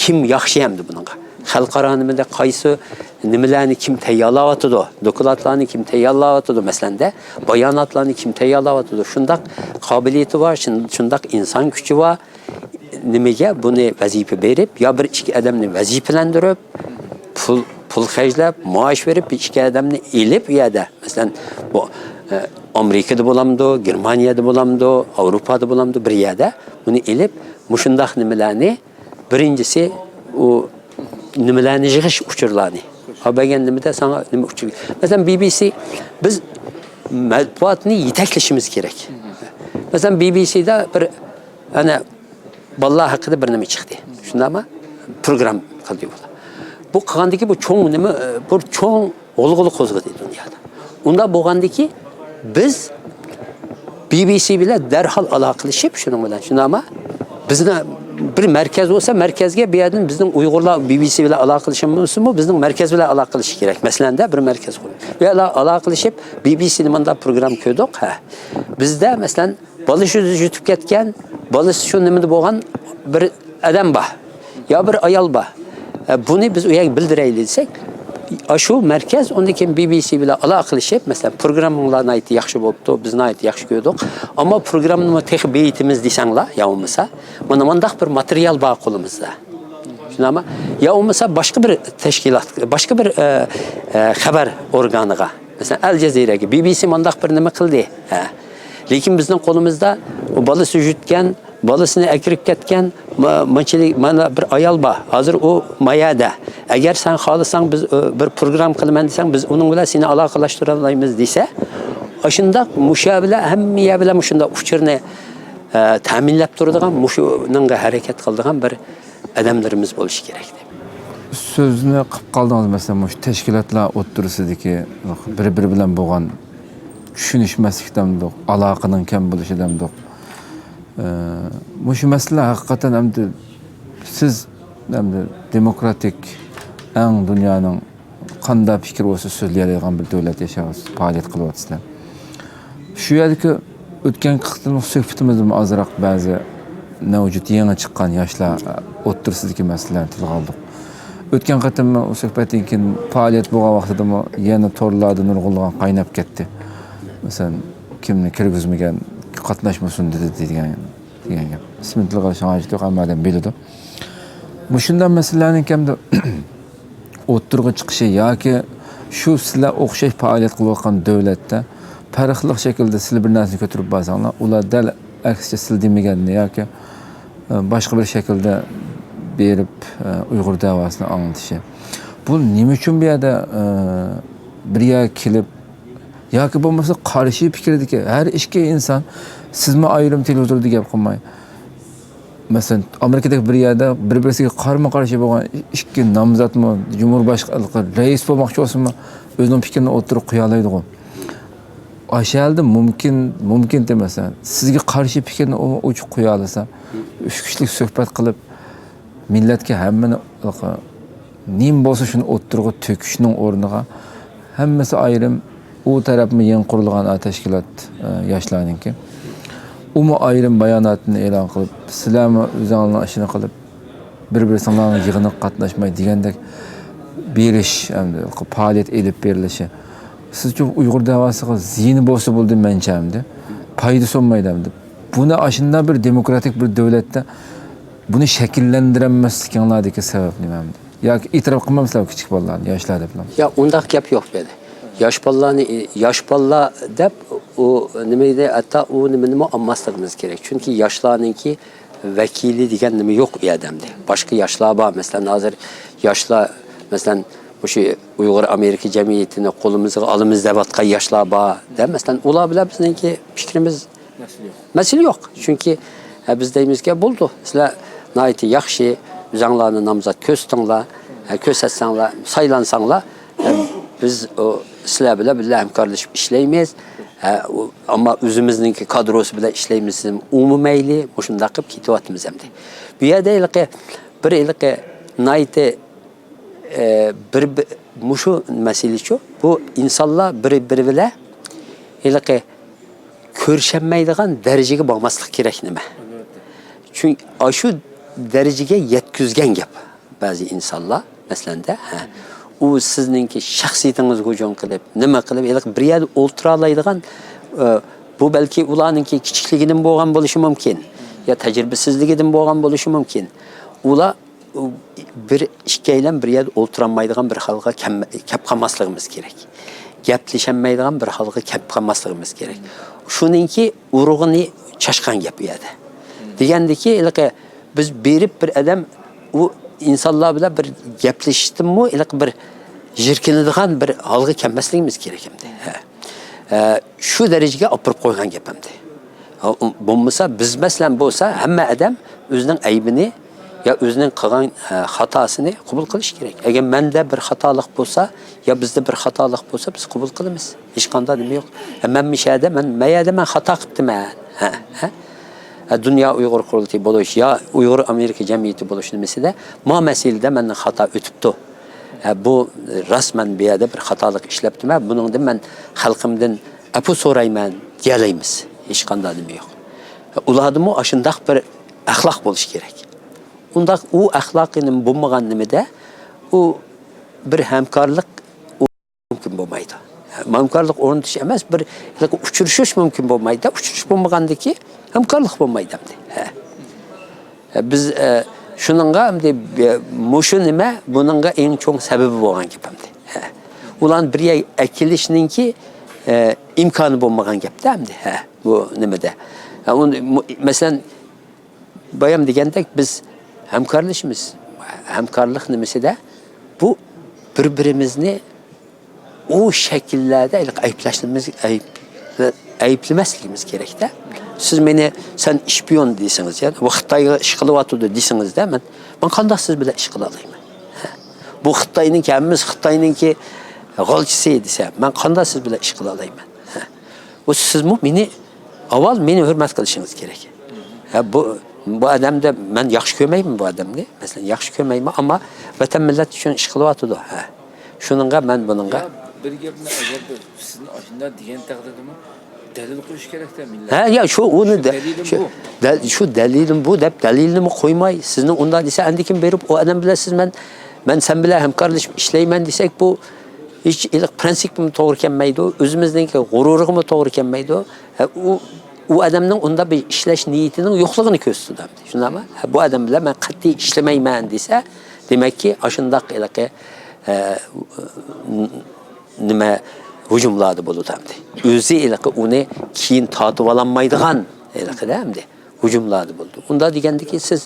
kim yaxshi hamdi buningga. xalqaro nimada qaysi nimalarni kim tayyorlayotdi, dokladlarni kim tayyorlayotdi, masalanda bayonotlarni kim tayyorlayotdi, shundaq qobiliyati bor, shundaq inson kuchi bor. Nimaga buni vazifa berib, yo bir ikki odamni vazifalantirib, pul xarjlab, maosh berib, ikki odamni elib u yerda, masalan, bu Amerikada bo'lamdi, Germaniyada bo'lamdi, Avropada bo'lamdi bir yerda buni elib, mushundaq nimalarni birinchisi u nimalarni yig'ish uchurlarni. Olmagan nimada sana nima uchun? Masalan, BBC biz matbuotni yetaklashimiz kerak. Masalan, BBCda bir ana bolalar haqida bir nima chiqdi. Shundami? Program qildi ular. Bu qilgandiki bu cho'ng nima, bu cho'ng g'ulg'uli qo'zg'adi dunyoda. Unda bo'lgandiki biz BBC bilan darhol aloqalashib shuning bilan, shundami? Bizni bir markaz olsa, markazga bu yerdan bizning Uyg'urlar BBC bilan aloqalashishimiz-mi, bizning markaz bilan aloqalash kerak. Masalanda bir markaz qo'yib. Bu yerda aloqalashib BBCni manda program ko'rdik. Ha. Bizda masalan bolasi yutib ketgan, bolasi shu nimada bo'lgan bir odam bor. Yo bir ayol bor. Buni biz u yerga bildiraylik desak, shu markaz undan keyin BBC bilan aloqalashib, masalan, programmanglarni aytib yaxshi bo'libdi, bizni aytib yaxshi ko'rdik. Ammo programmani texnik beyitimiz desanglar, yo bo'lmasa, mana mundaq bir material bor qo'limizda. Shunami? Yo bo'lmasa boshqa bir tashkilot, boshqa bir xabar organiga, masalan, Al Jazeeraga BBC mundaq bir nima qildi. Ha. Lekin bizning qo'limizda o bolasi yutgan, bolasini akirib ketgan mana bir ayol bor. Hozir u mayada. Agar sen xohlasang biz bir program qilaman desang, biz uning bilan seni aloqalashtirib olamiz desa, shunda musha bilan hamma bilan shunda uchurni ta'minlab turadigan, mushuninga harakat qiladigan bir odamlarimiz bo'lishi kerak deb. So'zni qilib qoldingiz, masalan, shu tashkilotlar o'ttirisidagi bir-biri bilan bo'lgan tushunishmaslikdandir, aloqaning kam bo'lishidandir. Mushu masala haqiqatan hamda siz hamda demokratik eng dunyoning qanday fikr bo'lsa so'zlaydigan bir davlat yashayapsiz, faoliyat qilyapsizlar. Shu yerdagi o'tgan qismning suhbatimizda ozroq ba'zi mavjud yangi chiqqan yoshlar o'ttirsidagi masalalarni tilga oldik. O'tgan qatim o suhbatdan keyin faoliyat bo'lgan vaqtida yana to'rlarda nurg'unligan qaynab ketdi. Masalan, kimni kirgizmagan qatnashmasin degan gap. Ismini tilga olishga yo'q, hammadan biladi. Bu shunday masalalarning kamda o'ttirg'i chiqishi yoki shu sizlar o'xshash faoliyat qilayotgan davlatda farqli shaklda sizlar bir narsani ko'tarib bo'lsanglar, ular dal aksicha siz demaganni yoki boshqa bir shaklda berib Uyg'ur davosini anglatishi. Bu nima uchun bu yerda birga kelib yoki bo'lmasa qarshi fikrdagi har ikki inson sizmi ayrim televizorda gap qilmay. Masalan, Amerikadagi bir yerda bir-birisiga qarama-qarshi bo'lgan ikki nomzodmi, Cumhurbaşkanlığı rais bo'lmoqchi bo'lsa-mi, o'zining fikrini o'tirib qo'ya oladi-ku. Aşağıda mümkün demesen, sizge karşı fikrini uçup qo'ya olsa, üç kişilik suhbat qilib, milletke hemmeni nim bo'lsa shuni o'tirg'i to'kishning o'rniga hammasi ayrim u tarafmi yangi qurilgan tashkilot yoshlarniki. Umu ayrim bayonotni e'lon qilib, sizlarmi o'zingizning ishini qilib, bir-biringizlarning yig'inga qatnashmay degandek berish, hamda faoliyat elib berilishi. Sizce Uyghur davasıga ziyni bo'lsa bo'ldi mençamdi. Payda sonmaydı. Buni aşında bir demokratik bir devlette bunu şekillendiremezlikinglardagi sebep nimamdi? Yoki e'tirof qilmamsizlar kichik bolalarni, yoshlar deb. Ya undaq gap yo'q dedi. Yosh bolalar deb u nima edi, hatta u nimani olmasligimiz kerak. Chunki yoshlarningki vakili degan nima yo'q u odamda. Boshqa yoshlar bor, masalan, hozir yoshlar, masalan, şu Uyghur Amerika cemiyetini kolumuzga alımız debatqa yaşlar bor. Masalan, ular bilan bizningki fikrimiz mesele yo'q. Chunki biz deymizki bo'ldi. Sizlar nayti yaxshi o'zinglarni nomzod ko'rstinglar, ko'rsatsanglar, saylansanglar, biz sizlar bilan birga hamkorlashib ishlaymiz. Ammo o'zimizningki kadrosi bilan ishlaymiz. Umumayli shunday qilib ketyapmiz hamda. Bu yerda bir nayti muşu mesele şu, bu insanlar bir bilan ko'rshanmaydigan darajaga bormaslik kerak nima. Chunki shu darajaga yetkazgan gap ba'zi insonlar masalanda. U sizningki shaxsiyatingizni hujum qilib, nima qilib, bir yerda o'ltira oladigan bu balki ularningki kichikligidan bo'lgan bo'lishi mumkin, yo tajribasizligidan bo'lgan bo'lishi mumkin. Ular bir ikkilan bir yerda o'ltirolmaydigan bir xalqqa kep qolmasligimiz kerak. Gaplasholmaydigan bir xalqqa kep qolmasligimiz kerak. Shuningki urug'ini chashqan gap bu yerda. Degandiki, biz berib bir odam u insonlar bilan bir gaplashdimmi, bir jirkinadigan bir holga kelmasligimiz kerak endi. Shu darajaga olib borib qo'ygan gap endi. Bo'lmasa biz masalan bo'lsa hamma odam o'zining aybini ya o'zining qilgan xatosini qabul qilish kerak. Agar menda bir xatolik bo'lsa, ya bizda bir xatolik bo'lsa, biz qabul qilamiz. Hech qanday nima yo'q. Men mishada, men xato qilibman. Dünya Uyghur qurultiyi bo'lish ya Uyghur Amerika jamiyati bo'lish nimasida ma masalada menning xato o'tibdi. Bu rasman bu yerda bir xatolik ishlabdiman. Buningdan men xalqimdan afu so'rayman, deyalaymiz. Hech qanday nima yo'q. Ulardimi ashundaq bir axloq bo'lish kerak. Undaq u axloqning bo'lmagan nimada u bir hamkorlik mumkin bo'lmaydi. Hamkorlik o'rnatish emas, bir uchirishish mumkin bo'lmaydi. Uchirish bo'lmagandiki hamkorlik bo'lmaydi hamdi. Biz shuningga hamdi mushu nima buningga eng cho'ng sababi bo'lgan gap hamdi. Ulan bir akilishninki imkoni bo'lmagan gapda hamdi. Bu nimada. Masalan bayam degandek biz hamkorlik nimasida bu bir-birimizni o şekillerde ayıplamasligimiz kerak da. Siz meni sen işpiyon deysiniz ya, bu Xitoyga ish qilyapti deysiniz da, men qanday siz bilan ish qila olayman? Bu Xitoyninki hammamiz Xitoyninki g'olchisi desa, men qanday siz bilan ish qila olayman? O sizmi avval meni hurmat qilishingiz kerak. Bu odamda men yaxshi ko'rmayman bu odamni. Masalan, yaxshi ko'rmayman, ammo vatan millat uchun ish qilyapti. Shuningga men buningga bir gapni agar sizni ashunda degan taqdirdami dalil qo'yish kerak-da millat. Ya shu dalilim bu deb dalilni qo'ymay, sizni undan desa andikin berib o odam bilan siz men sen bilan hamkorlashib ishlayman desak bu hech prinsipim to'g'ri kelmaydi, o'zimizningki g'ururimiz to'g'ri kelmaydi. U odamning unda bir ishlash niyatining yo'qligini ko'rsatadi. Shundaymi? Bu odam bilan men qat'iy ishlamayman desa, demakki ashundaq nima hujumlarda bo'ladi hamdi. O'zi uni keyin tortib ololmaydigan hamdi hujumlarda bo'ldi. Unda degandiki siz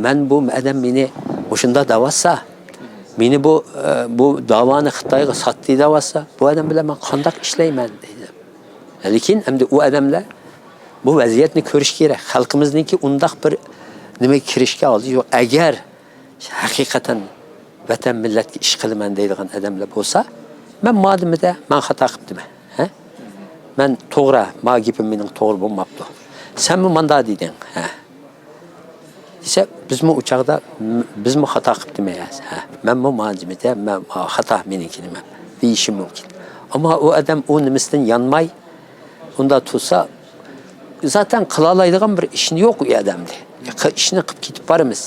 men bu odam meni o'shunda davasa, meni bu davoni Xitoyga sotdi davasa, bu odam bilan men qanday ishlayman deydi. Lekin hamdi u odamlar bu vaziyatni ko'rish kerak. Xalqimizningki undaq bir nima kirishga oldi yo'q. Agar haqiqatan vatan millatga ish qilaman deydigan odamlar bo'lsa, men modimida men xato qilibdiman. Men to'g'ri, ma gapim mening to'g'ri bo'lmabdi. Senmi manda deding? Desa, bizmi uchoqda bizmi xato qilibdimi? Menmi modimida men xato meniki nima deyishim mumkin. Ammo u odam u nimasidan yanmay unda tursa zaten qila oladigan bir ishni yo'q u odamda. Ishni qilib ketib boramiz.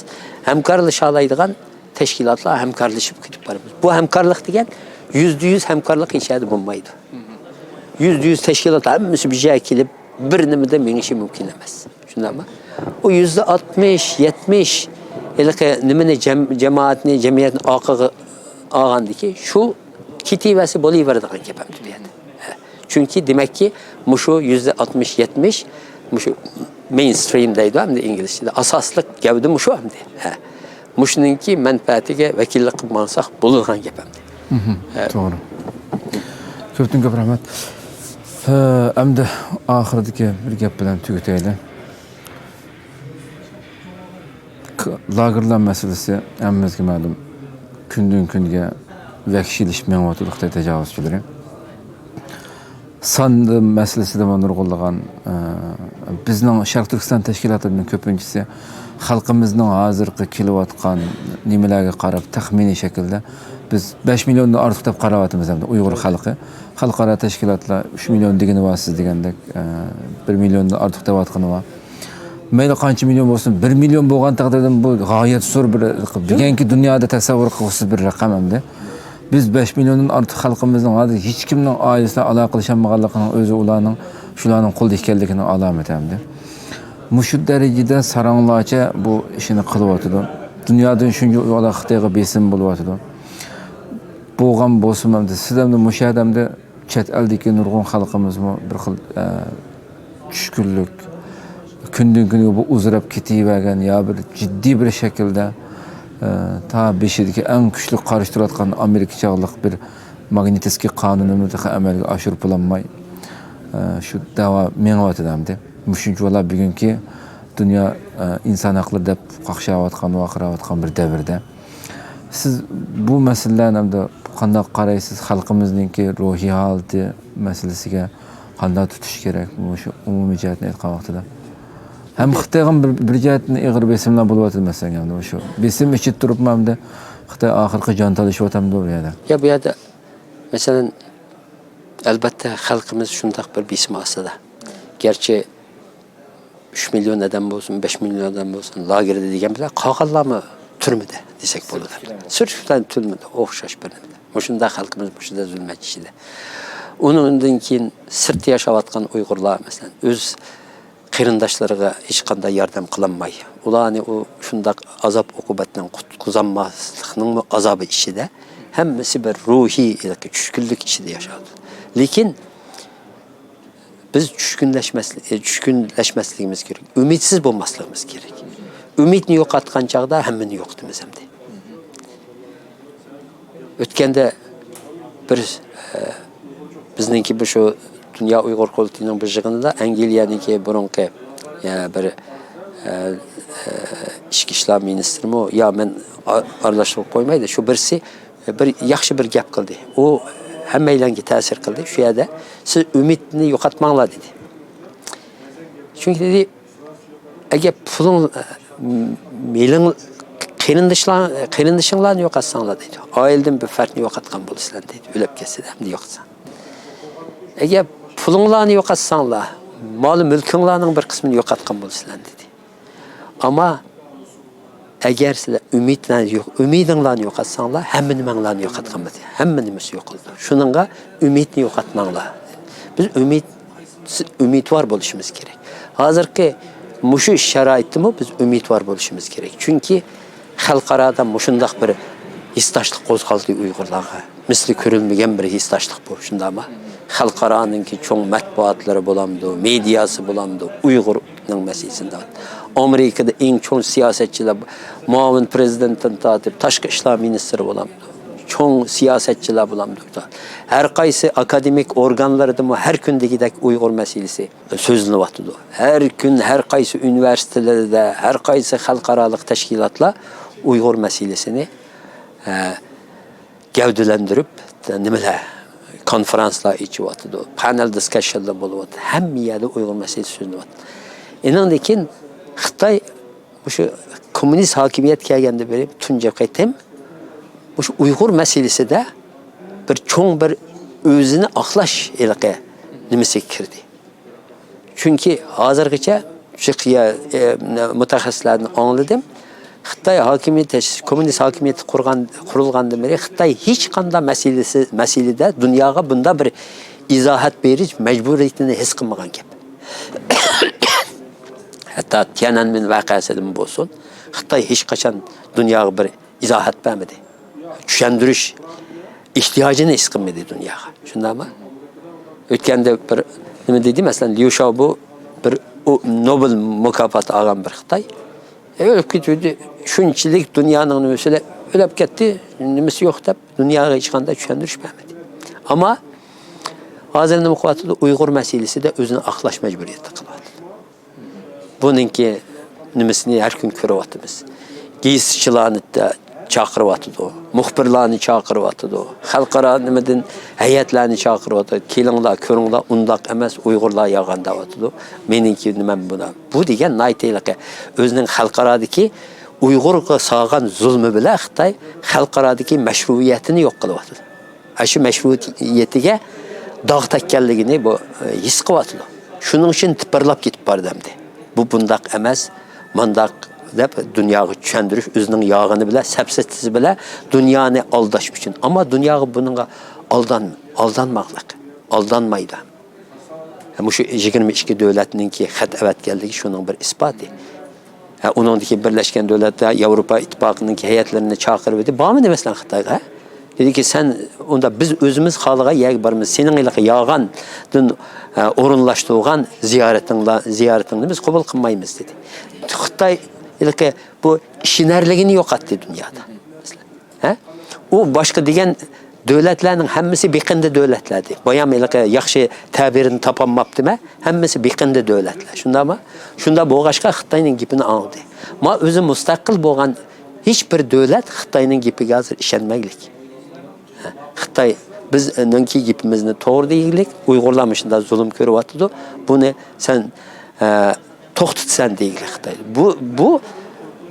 Hamkorlasha oladigan tashkilotlar hamkorlashib ketib boramiz. Bu hamkorlik degan %100 hamkorlik hech yerda bo'lmaydi. %100 tashkilotlar hammasi bir joyga kelib bir nimada mengishi mumkin emas. Shundaymi? O %60-70 nimani jamoatni, jamiyatni oqiga olgandiki, shu ketivasi bo'laveradigan gap ham bu yerda. Chunki demakki, mushu %60-70 mushu mainstream deydi hamda inglizchada asoslik gavda mushu hamda. Mushuninki manfaatiga vakillik qilib olsak bo'ladigan gap hamda. To'g'ri. Ko'pdan ko'p rahmat. Endi oxiridagi bir gap bilan tugataylik. Lagerlar masalasi hammamizga ma'lum. Kundan kunga vahshiylik menvatlikda tajovuzchilar. Sandı meselesida nurg'unlagan bizning Sharq Turkiston tashkilotlarining ko'pinchisi xalqimizning hozirgi kelayotgan nimalarga qarab taxminiy shaklda biz 5 milliondan ortiq deb qarayapmiz hamda Uyg'ur xalqi. Xalqaro tashkilotlar 3 million degani va siz degandek 1 milliondan ortiq deyotgani va mayli qancha million bo'lsin, 1 million bo'lgan taqdirda bu g'oyat zo'r bir bugungi dunyoda tasavvur qiluvsiz bir raqam hamda. Biz 5 milliondan ortiq xalqimizning hozir hech kimning oilasiga aloqa qilishmaganligining o'zi shularning qo'lda ekanligining alomati hamda. Mushu darajada saranglarcha bu ishini qilyotdi. Dunyodan shunga ular Xitoyga besim bo'lyotdi. Bo'lgan bo'lsin hamda siz hamda mushu odamda chet eldagi nurg'un xalqimizmi bir xil tushkunlik kundan kunga bu uzrab ketavergan yo bir jiddiy bir shaklda ta beshidagi eng kuchli qarshi turayotgan Amerika chog'liq bir magnitskiy qonunini amalga oshirib bo'lolmay shu da'vo mengayotiramdi. Mushunchalar bugungi dunyo inson haqlari deb qaqshayotgan vaqirayotgan bir davrda siz bu masalalarni hamda qanday qaraysiz? Xalqimizningki ruhiy holati masalasiga qanday tutish kerak? Shu umumiy jihatni aytgan vaqtida hem Xitoyga bir jihatni ig'ir besimlar bo'lyapti masalan hamda shu besim ichib turibmanda Xitoy oxirgi jon talashyapti bu yerda. Ya bu yerda masalan albatta xalqimiz shundoq bir besim ostida. Gerçi 3 milyon adam bo'lsin, 5 milyon adam bo'lsin, lagerda degan bilan qolganlarmi turmida desak bo'ladi. Sirtdan turmida o'xshash bir nima. Shunda xalqimiz shunda zulmat ichida. Undan keyin sirtda yashayotgan Uyg'urlar masalan o'z qarindoshlarga hech qanday yordam qilinmay, ularni u shundaq azob uqubatdan qutqizolmaslikning azobi ichida hammasi bir ruhiy tushkunlik ichida yashaydi. Lekin biz tushkunlashmasligimiz kerak. Umidsiz bo'lmasligimiz kerak. Umidni yo'qotgan chaqda hammani yo'qotamiz hamda. O'tganda bir bizningki bu shu Dünya Uyghur Kolektivining bir yig'inida Angliyaniki burunqi bir ichki ishlar ministrimi yo men aralashtirib qo'ymaydi. Shu birsi bir yaxshi bir gap qildi. U hammalarga ta'sir qildi. Shu yerda siz umidni yo'qotmanglar dedi. Chunki dedi agar puling meling qarindishinglarni yo'qotsanglar dedi. Oildan bir farqni yo'qotgan bo'lasizlar dedi. O'lib ketsa ham yo'qotsa. Agar pulinglarni yo'qotsanglar, mol mulkinglarning bir qismini yo'qotgan bo'lasizlar dedi. Ammo agar sizlar umidinglarni yo'qotsanglar, hamma nimanglarni yo'qotgan bo'ladi. Hamma nimasi yo'qoladi. Shuningga umidni yo'qotmanglar. Biz umidvor bo'lishimiz kerak. Hozirgi mushu sharoitdami biz umidvor bo'lishimiz kerak. Chunki xalqarada mushundaq bir hissdoshlik qo'zg'aldi Uyg'urlarga. Misli ko'rilmagan bir hissdoshlik bu. Shundami? Xalqaranınki çoğ matbuatları bulamdı, medyası bulamdı, Uygur'ның meselesinde. Amerika'da en çoğ siyasetçiler, muavin prezidentin tatip, taşkı işler ministri bulamdı. Çoğ siyasetçiler bulamdı. Her kaysı akademik organlarda mı her gündeki Uygur meselesi sözünü vatıdı. Her gün her kaysı üniversitelerde, her kaysı halkaralık teşkilatla Uygur meselesini gevdelendirip nimeler konferanslar içiyordu, panel discussionlar buluyordu. Hem yerde Uygur meselesi sözünüyordu. İnanın ki Xitay bu şu komünist hakimiyet gelgende beri tunca kaytem bu şu Uygur meselesi de bir çoğun bir özünü aklaş ilke nimesi kirdi. Çünkü hazırgıca şıkıya mutaxassislarni anladım. Xitay hakimiyeti, komünist hakimiyeti kurulgandan beri Xitay hiç qanday meselede dünyaya bunda bir izahat beriş mecburiyetini his qilmagan gap. Hatta Tiananmen vaqasidan bo'lsin, Xitay hech qachon dunyoga bir izohat bermadi. Tushundirish ehtiyojini his qilmadi dunyoga. Shundaymi? O'tganda bir nima dedi? Masalan, Liu Xiaobo bir Nobel mukofoti olgan bir Xitoy. Ölüp ketdi. Shunchalik dunyoning nimasiga o'lib ketdi, nimasi yo'q deb dunyoga hech qanday tushundirish bermadi. Ammo hozir nima qilyapti? Uyg'ur masalasida o'zini aqlash majburiyati qilyapti. Buningki nimasini har kun ko'ryapmiz. Giysichilarni chaqiryapti, muxbirlarni chaqiryapti, xalqaro nimadan hay'atlarni chaqiryapti. Kelinglar, ko'ringlar, undaq emas, Uyg'urlar yolg'on deyapti. Meningki nima buna? Bu degan naytayliqi o'zining xalqarodagi Uyg'urga solgan zulmi bilan Xitoy xalqarodagi mashruiyatini yo'q qilyapti. Shu mashruiyatiga dog' tekkanligini bu his qilyapti. Shuning uchun tipirlab ketib bordimdi. bu bundaq emas, mandaq dep dünyaga tushundirish, o'zining yog'ini bilan, sapsatisi bilan dunyoni aldash uchun. Ammo dunyoga buningga aldanmoqlik, aldanmaydi. Şu 22 davlatninki xat avatganligi shuning bir isboti. Uningdagi Birlashgan Davlatlar Yevropa Ittifoqining heyatlarini chaqirib edi. Bormi demasdan Xitoyga? Dediki sen onda biz o'zimiz xalqiga yag bormiz. Sening ilaqi yog'andan o'rinlashtirgan ziyoratingni biz qabul qilmaymiz dedi. Xitoy ilaqi bu ishonarligini yo'qotdi dunyoda. U boshqa degan davlatlarning hammasi beqindi davlatlardi. Boyam ilaqi yaxshi ta'birini topolmabdimi? Hammasi beqindi davlatlar. Shundami? Shunda bo'lg'ashqa Xitoyning gapini oldi. Ma o'zi mustaqil bo'lgan hech bir davlat Xitoyning gapiga hozir ishonmaylik. Xitoy bizninki gapimizni to'g'ri deylik, Uyg'urlar shunda zulm ko'ryapti. Buni sen to'xtatsan deylik Xitoy. Bu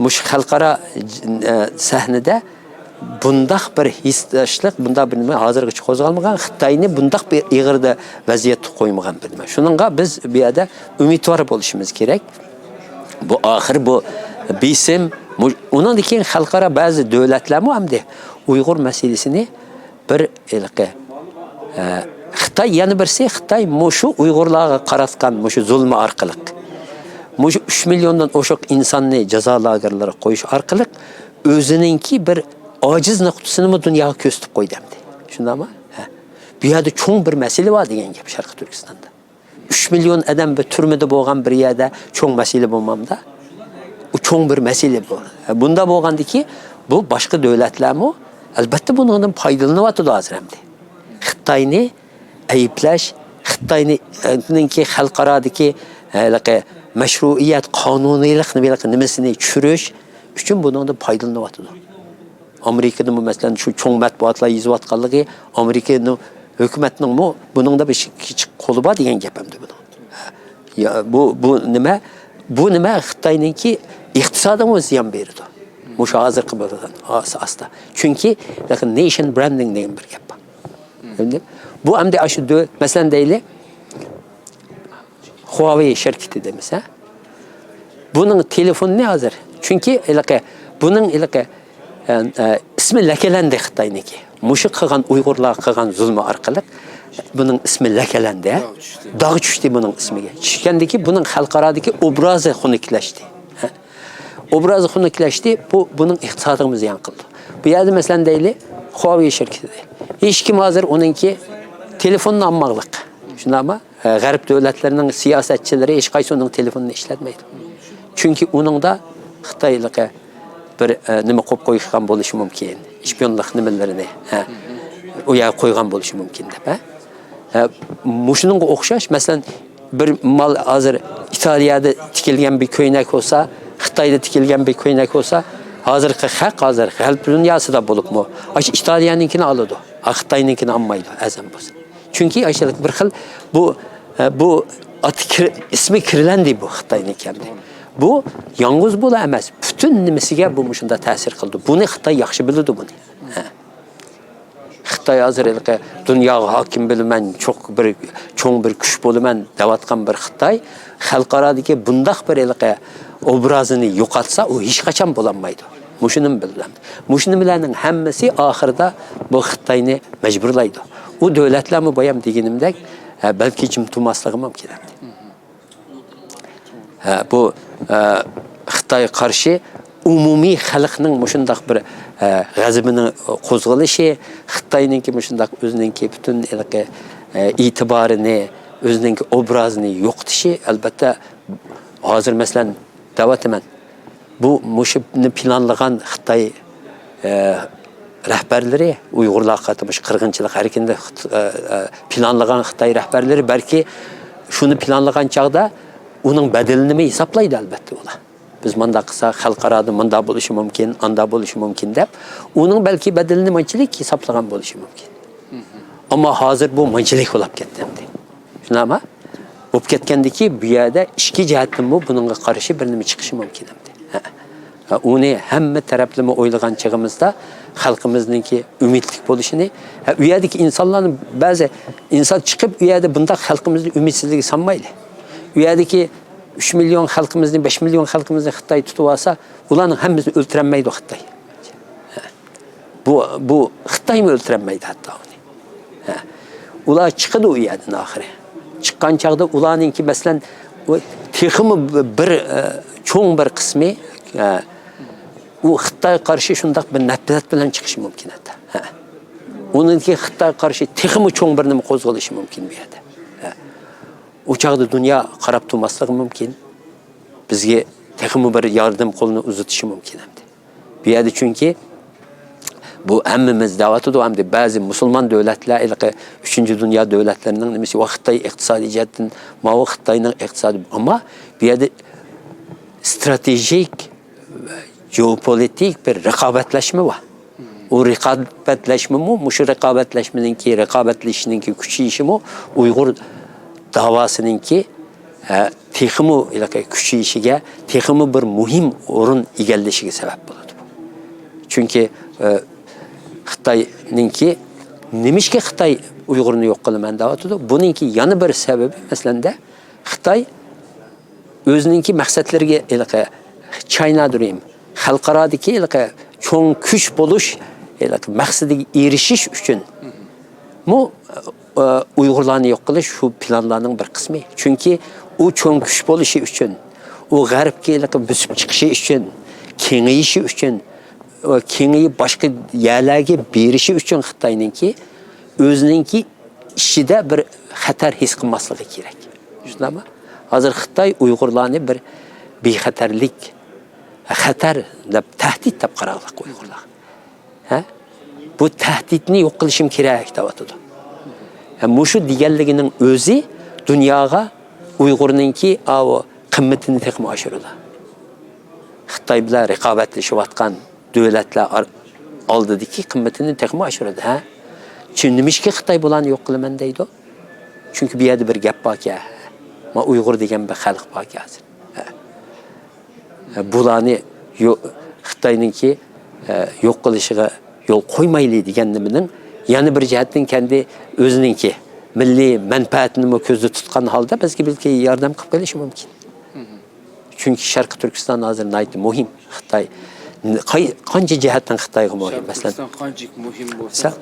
mush xalqaro sahnada bundaq bir hissdashlik, bundaq bir nima hozirgacha qo'zg'almagan, Xitoyni bundaq bir ig'irda vaziyatga qo'ymagan bir nima. Shuningga biz bu yerda umidvor bo'lishimiz kerak. Bu oxir bu bisim, undan keyin xalqaro ba'zi davlatlar ham hamda Uyg'ur masalasini bir ilqi Xitoy yana birsi Xitoy mushu Uyg'urlarga qaratgan mushu zulmi orqali, mushu 3 milliondan oshiq insonni jazo lagerlariga qo'yish orqali o'zininki bir ojiz nuqtasini bu dunyoga ko'rsatib qo'ydi. Shundami? Bu yerda cho'ng bir masala bor degan gap Sharqi Turkistonda. 3 million odam bir turmada bo'lgan bir yerda cho'ng masala bo'lmamda. U cho'ng bir masala bu. Bunda bo'lgandiki, bu boshqa davlatlarmi albatta bundan foydalanyapti hozir hamda. Xitoyni ayiblash, Xitoyninki xalqarodagi mashruiyat, qonuniylikni nimasini tushirish uchun bundan foydalanyapti. Amerika'da mesela şu çoğ matbuatlar yozayotganligi, Amerika'nın hukumatining buningda bir kichik qo'li bor degan gapimdi bu. Ya bu nima? Bu nima Xitoyninki iqtisodiga ziyon berdi. Mush hozirgi bo'lgan asosda. Chunki nation branding degan bir gap bor. Bu hamda shu masalan deyli Huawei şirketi demiş ha. Bunun telefonu ne hazır? Çünkü bunun ismi lekelendi Xitoyniki. Muşu qilgan Uyg'urlar qilgan zulmi orqali buning ismi lekelendi. Dog' tushdi buning ismiga. Tushgandiki buning xalqarodagi obrazi xunuklashdi. Obrazi xunuklashdi, buning iqtisodimizni ziyon qildi. Bu yerda masalan deyli Huawei şirketi. Hech kim hozir uningki telefonini olmoqlik. Shundami? G'arb davlatlarining siyosatchilari hech qaysi uning telefonini ishlatmaydi. Chunki uningda Xitoylikqa bir nima qo'yib qo'yishgan bo'lishi mumkin. Shpionlik nimalarini u yerga qo'ygan bo'lishi mumkin deb. Mushuningga o'xshash, masalan, bir mal hozir Italiyada tikilgan bir ko'ynak bo'lsa, Xitoyda tikilgan bir ko'ynak bo'lsa, hozirgi g'arb dunyosida bo'libmi? Ash Italiyaninkini oladi, Xitoyninkini olmaydi, azam bo'lsa. Chunki ashalik bir xil bu ismi kirlendi bu Xitoyniki hamda. Bu yalnız bu da emas. Bütün nimasiga bu shunda ta'sir qildi. Buni Xitoy yaxshi biladi buni. Xitoy hozirgi dunyoga hokim bilaman, cho'ng bir kuch bo'laman deyotgan bir Xitoy xalqarodagi bundaq bir obrazini yo'qotsa, u hech qachon bo'lolmaydi. Mushuni bilaman. Mushuni bilanning hammasi oxirida bu Xitoyni majburlaydi. U davlatlarmi boyam deganimdek, balki jim turmasligi mumkin. Bu Xitoy qarshi umumiy xalqning mushundaq bir g'azabini qo'zg'alishi, Xitoyninki mushundaq o'zininki butun e'tiborini, o'zininki obrazini yo'qotishi albatta hozir masalan davataman. Bu mushuni planlagan Xitoy rahbarlari, Uyg'urlar qatnashish qirg'inchilik harakatida planlagan Xitoy rahbarlari balki shuni planlagan chaqda uning bedelini hesaplaydı albatta ular. Biz manda qilsa xalqaroda manda bo'lishi mumkin, anda bo'lishi mumkin deb, uning balki bedelini manchilik hisoplagan bo'lishi mumkin. Ammo hozir bu manchilik bo'lib ketdi. Shunami? Bo'lib ketgandiki, bu yerda ikki jihatdan buningga qarshi bir nima chiqishi mumkin. Uni hamma taraflama o'ylagan chig'imizda xalqimizningki umidlik bo'lishini, u yerdagi insonlarning ba'zi inson chiqib u yerda bunda xalqimizni umidsizligi sanmaydi. U yerdagi 3 milyon halkımızın, 5 milyon halkımızın Xitay tutup alsa, ulanın hemimizni öldüremeydi o Xitay. Bu Xitay mı öldüremeydi hatta onu? Ular çıkıdı o yerden ahire. Çıkan çağda ulanın ki mesela teximi bir çoğun bir kısmı o Xitay karşı şundak bir nefret bilen çıkışı mümkün hatta. Onun ki Xitay karşı teximi çoğun bir nimi kozgalışı mümkün bir yerde. O çağda dünya qarab durmaslığı mümkün. Bizge teximi bir yardım kolunu uzatışı mümkün hem de. Bir yerde çünkü bu hemmimiz davatı da hem de bazı Müslüman devletler ilki 3. dünya devletlerinin nemesi Xitay iktisadi cihetten ma Xitay'ın iktisadi ama bir yerde stratejik jeopolitik bir rekabetleşme var. O rekabetleşme mi? Şu rekabetleşmeninki küçüğüşü mü? Uygur davasınınki teximi ilki küçüğüşüge teximi bir muhim orun egelleşige sebep buladı bu. Çünkü Xitay'ninki nemişki Xitay Uygur'unu yok kılman davatıdı. Bununki yanı bir sebebi mesela de Xitay özününki məqsədlərə ilki China durayım. Xalqaradaki ilki çoğun küç buluş ilki məqsədiga erişiş üçün mu Uygurlarını yok kılış şu planlarının bir kısmı. Çünkü o çoğun küç buluşu üçün, o G'arbga ilki büsüp çıkışı üçün, kengayışı üçün, kengayi başka yerlerge berişi üçün Xitay'ninki özününki işide bir xatar his kılmaslığı gerek. Şunda mı? Hazır Xitay Uygurlarını bir bexatarlik, xatar, tehdit deb qaraqlıq Uygurlar. Bu tehditini yok kılışım gerek davatıdı. Muşu digelliginin özü dünyaya Uygur'unki o kıymetini tekme aşırıda. Xitay bilen rekabetleşip atkan devletler aldıdaki kıymetini tekme aşırıda. Çünkü ki Xitay bulan yok kılman deydi. Çünkü bir yerde bir gap bak ya. Ma Uygur degen bir xalq bak ya. Bulanı Xitay'ınki yok kılışıga yol koymaylı degeniminin yani bir cihetten kendi özününki milli menfaatini közde tutkan halde bizge belki yardım kılıp gelishi mümkün. Çünkü Şarkı Türkistan hazır naydı muhim Xitay. Qancha jihatdan Xitayga muhim mesela. Qancha muhim bo'lsa,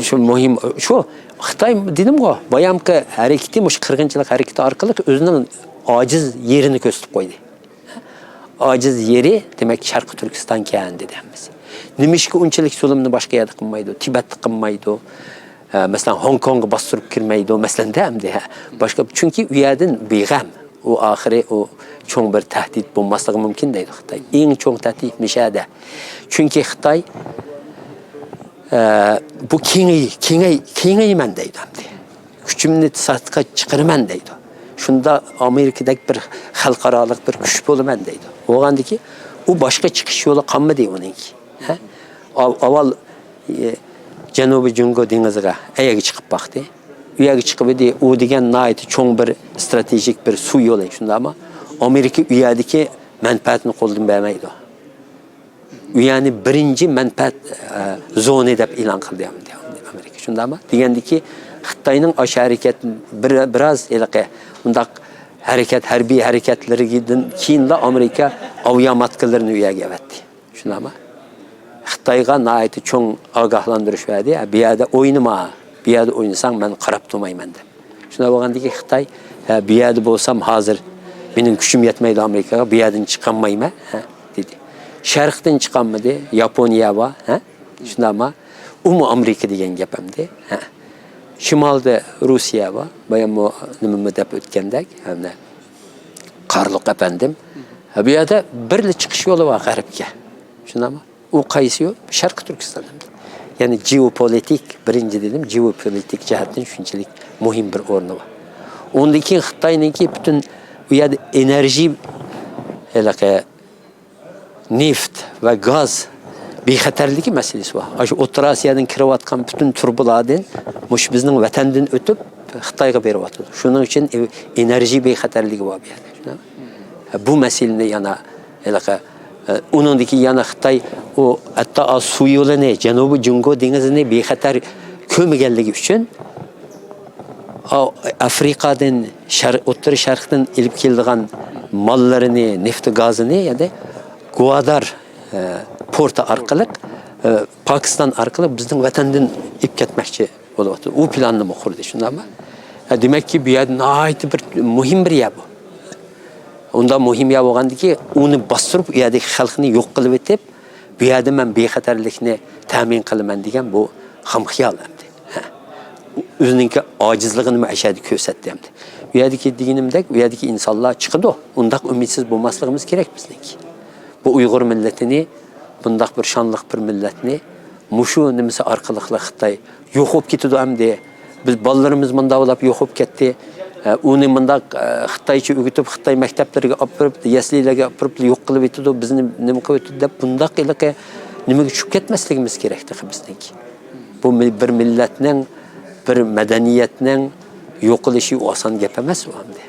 Şu muhim şu Xitay dedim o bayamki hareketi muş qirg'inchilik hareketi orqali o'zining ojiz yerini ko'rsatib qo'ydi. Ojiz yeri demek Şarkı Türkistan kendi dedimiz. Nimişki unchalik zulmni boshqa yerda qilmaydi, Tibetda qilmaydi. Mesela Hong Kong'a bastırıp girmeydi o mesela de de başka çünkü u yerdan beg'am o ahiri o çoğun bir tehdit bulmaslığı mümkün değil Xitay. En çoğun tehdit müşahede. Çünkü Xitay bu kengayman deydi hamdi. Küçümünü satqa çıkarman deydi. Şunda Amerika'daki bir halkaralık bir güç buluman deydi. O andaki o başka çıkış yolu kalmadı deydi onunki. Aval Janubi Jungo dengiziga ayaga chiqib baqdi. U yerga chiqib edi, u degan nayt cho'ng bir stratejik bir suv yo'li shunda ama Amerika u yerdagi manfaatini qo'ldan bermaydi. U yani birinchi manfaat zona deb e'lon qildi Amerika. Shunda ama degandiki Xitoyning o'sha harakat biroz ilaqi undaq harakat harbiy harakatlaridan keyinla Amerika aviamatkalarni u yerga avatdi. Shunda ama Xitayga naiti çoğun agahlandırış verdi. Bir yerde oynama, bir yerde oynasan ben qarab durmayman deb. Şuna bakandaki Xitay bir yerde bolsam hazır benim gücüm yetmeydi Amerika'ya bir yerden çıkamayma dedi. Şarkıdan çıkanmadı, Japoniya var. Şuna ama mu Amerika degen gapamdi. Şimalda Rusya var. Bayan o nimimi dep ötkendek. Qarliq efendim. Bir yerde birli çıkış yolu var G'arbga. Şuna ama o qaysi yo'l Şarkı Türkistan'da. Yani jeopolitik birinci dedim jeopolitik jihatdan shunchalik muhim bir o'rni bor. Ondan keyin Xitoyninki bütün bu yerda enerji neft ve gaz bexatarligi masalasi bor. Shu O'rta Osiyodan kirayotgan bütün turbulardan mush bizning vatandan o'tib Xitoyga beryapti. Shuning uchun enerji bexatarligi bor bu yerda. Bu masalani yana Onundaki yana Xitay o hatta su yolunu Janubi Jungo dengizini bexatar kömegenligi üçün Afrikadan, O'rta Sharqdan ilib keladigan mollarini, neft gazini yani Guadar porti orqali Pokiston orqali bizning vatandan ib ketmoqchi bo'lyapti. U planni qurdi, shundaymi? Demakki bu yerda nihoyatda bir muhim bir yer bu. Unda muhim yer bo'lgandiki, uni bostirib u yerdagi xalqni yo'q qilib etib, bu yerda men bexatarlikni ta'min qilaman degan bu ham xiyol endi. O'zining ojizligini ma'ashadi ko'rsatdi endi. Bu yerdagi deganimdek, bu yerdagi insonlar chiqdi. Undaq umidsiz bo'lmasligimiz kerak bizniki. Bu Uyg'ur millatini, bundaq bir shonliq bir millatni mushu nimasi orqali Xitoy yo'q bo'lib ketdi endi. Biz bolalarimiz bunda bo'lib yo'q bo'lib ketdi. Uni bundaq Xitoycha o'gitib, Xitoy maktablariga olib borib, yaslilarga olib borib yo'q qilib etdi, bizni nima qilib etdi deb bundaq iliqqa nimaga tushib ketmasligimiz kerakdi bizniki. Bu bir millatning, bir madaniyatning yo'qolishi oson gap emas u endi.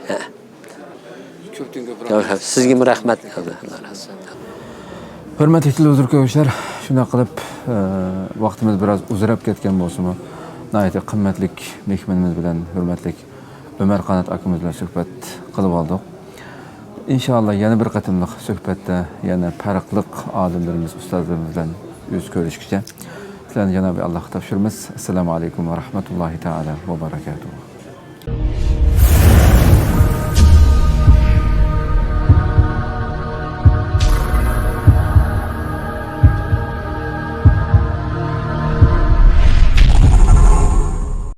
Sizga rahmat. Hurmatli televizor ko'ruvchilar, shunday qilib vaqtimiz biroz uzrab ketgan bo'lsa-mu, nihoyatda qimmatli mehmonimiz bilan hurmatli Ömer Qanat akamiz bilan suhbat qilib oldik. Inshaalloh yana bir qatimliq suhbatda yana farqli olimlarimiz, ustozlarimiz bilan yuz ko'rishguncha sizlarni Janobi Alloh topshiramiz. Assalomu alaykum va rahmatullohi taala va barakatuh.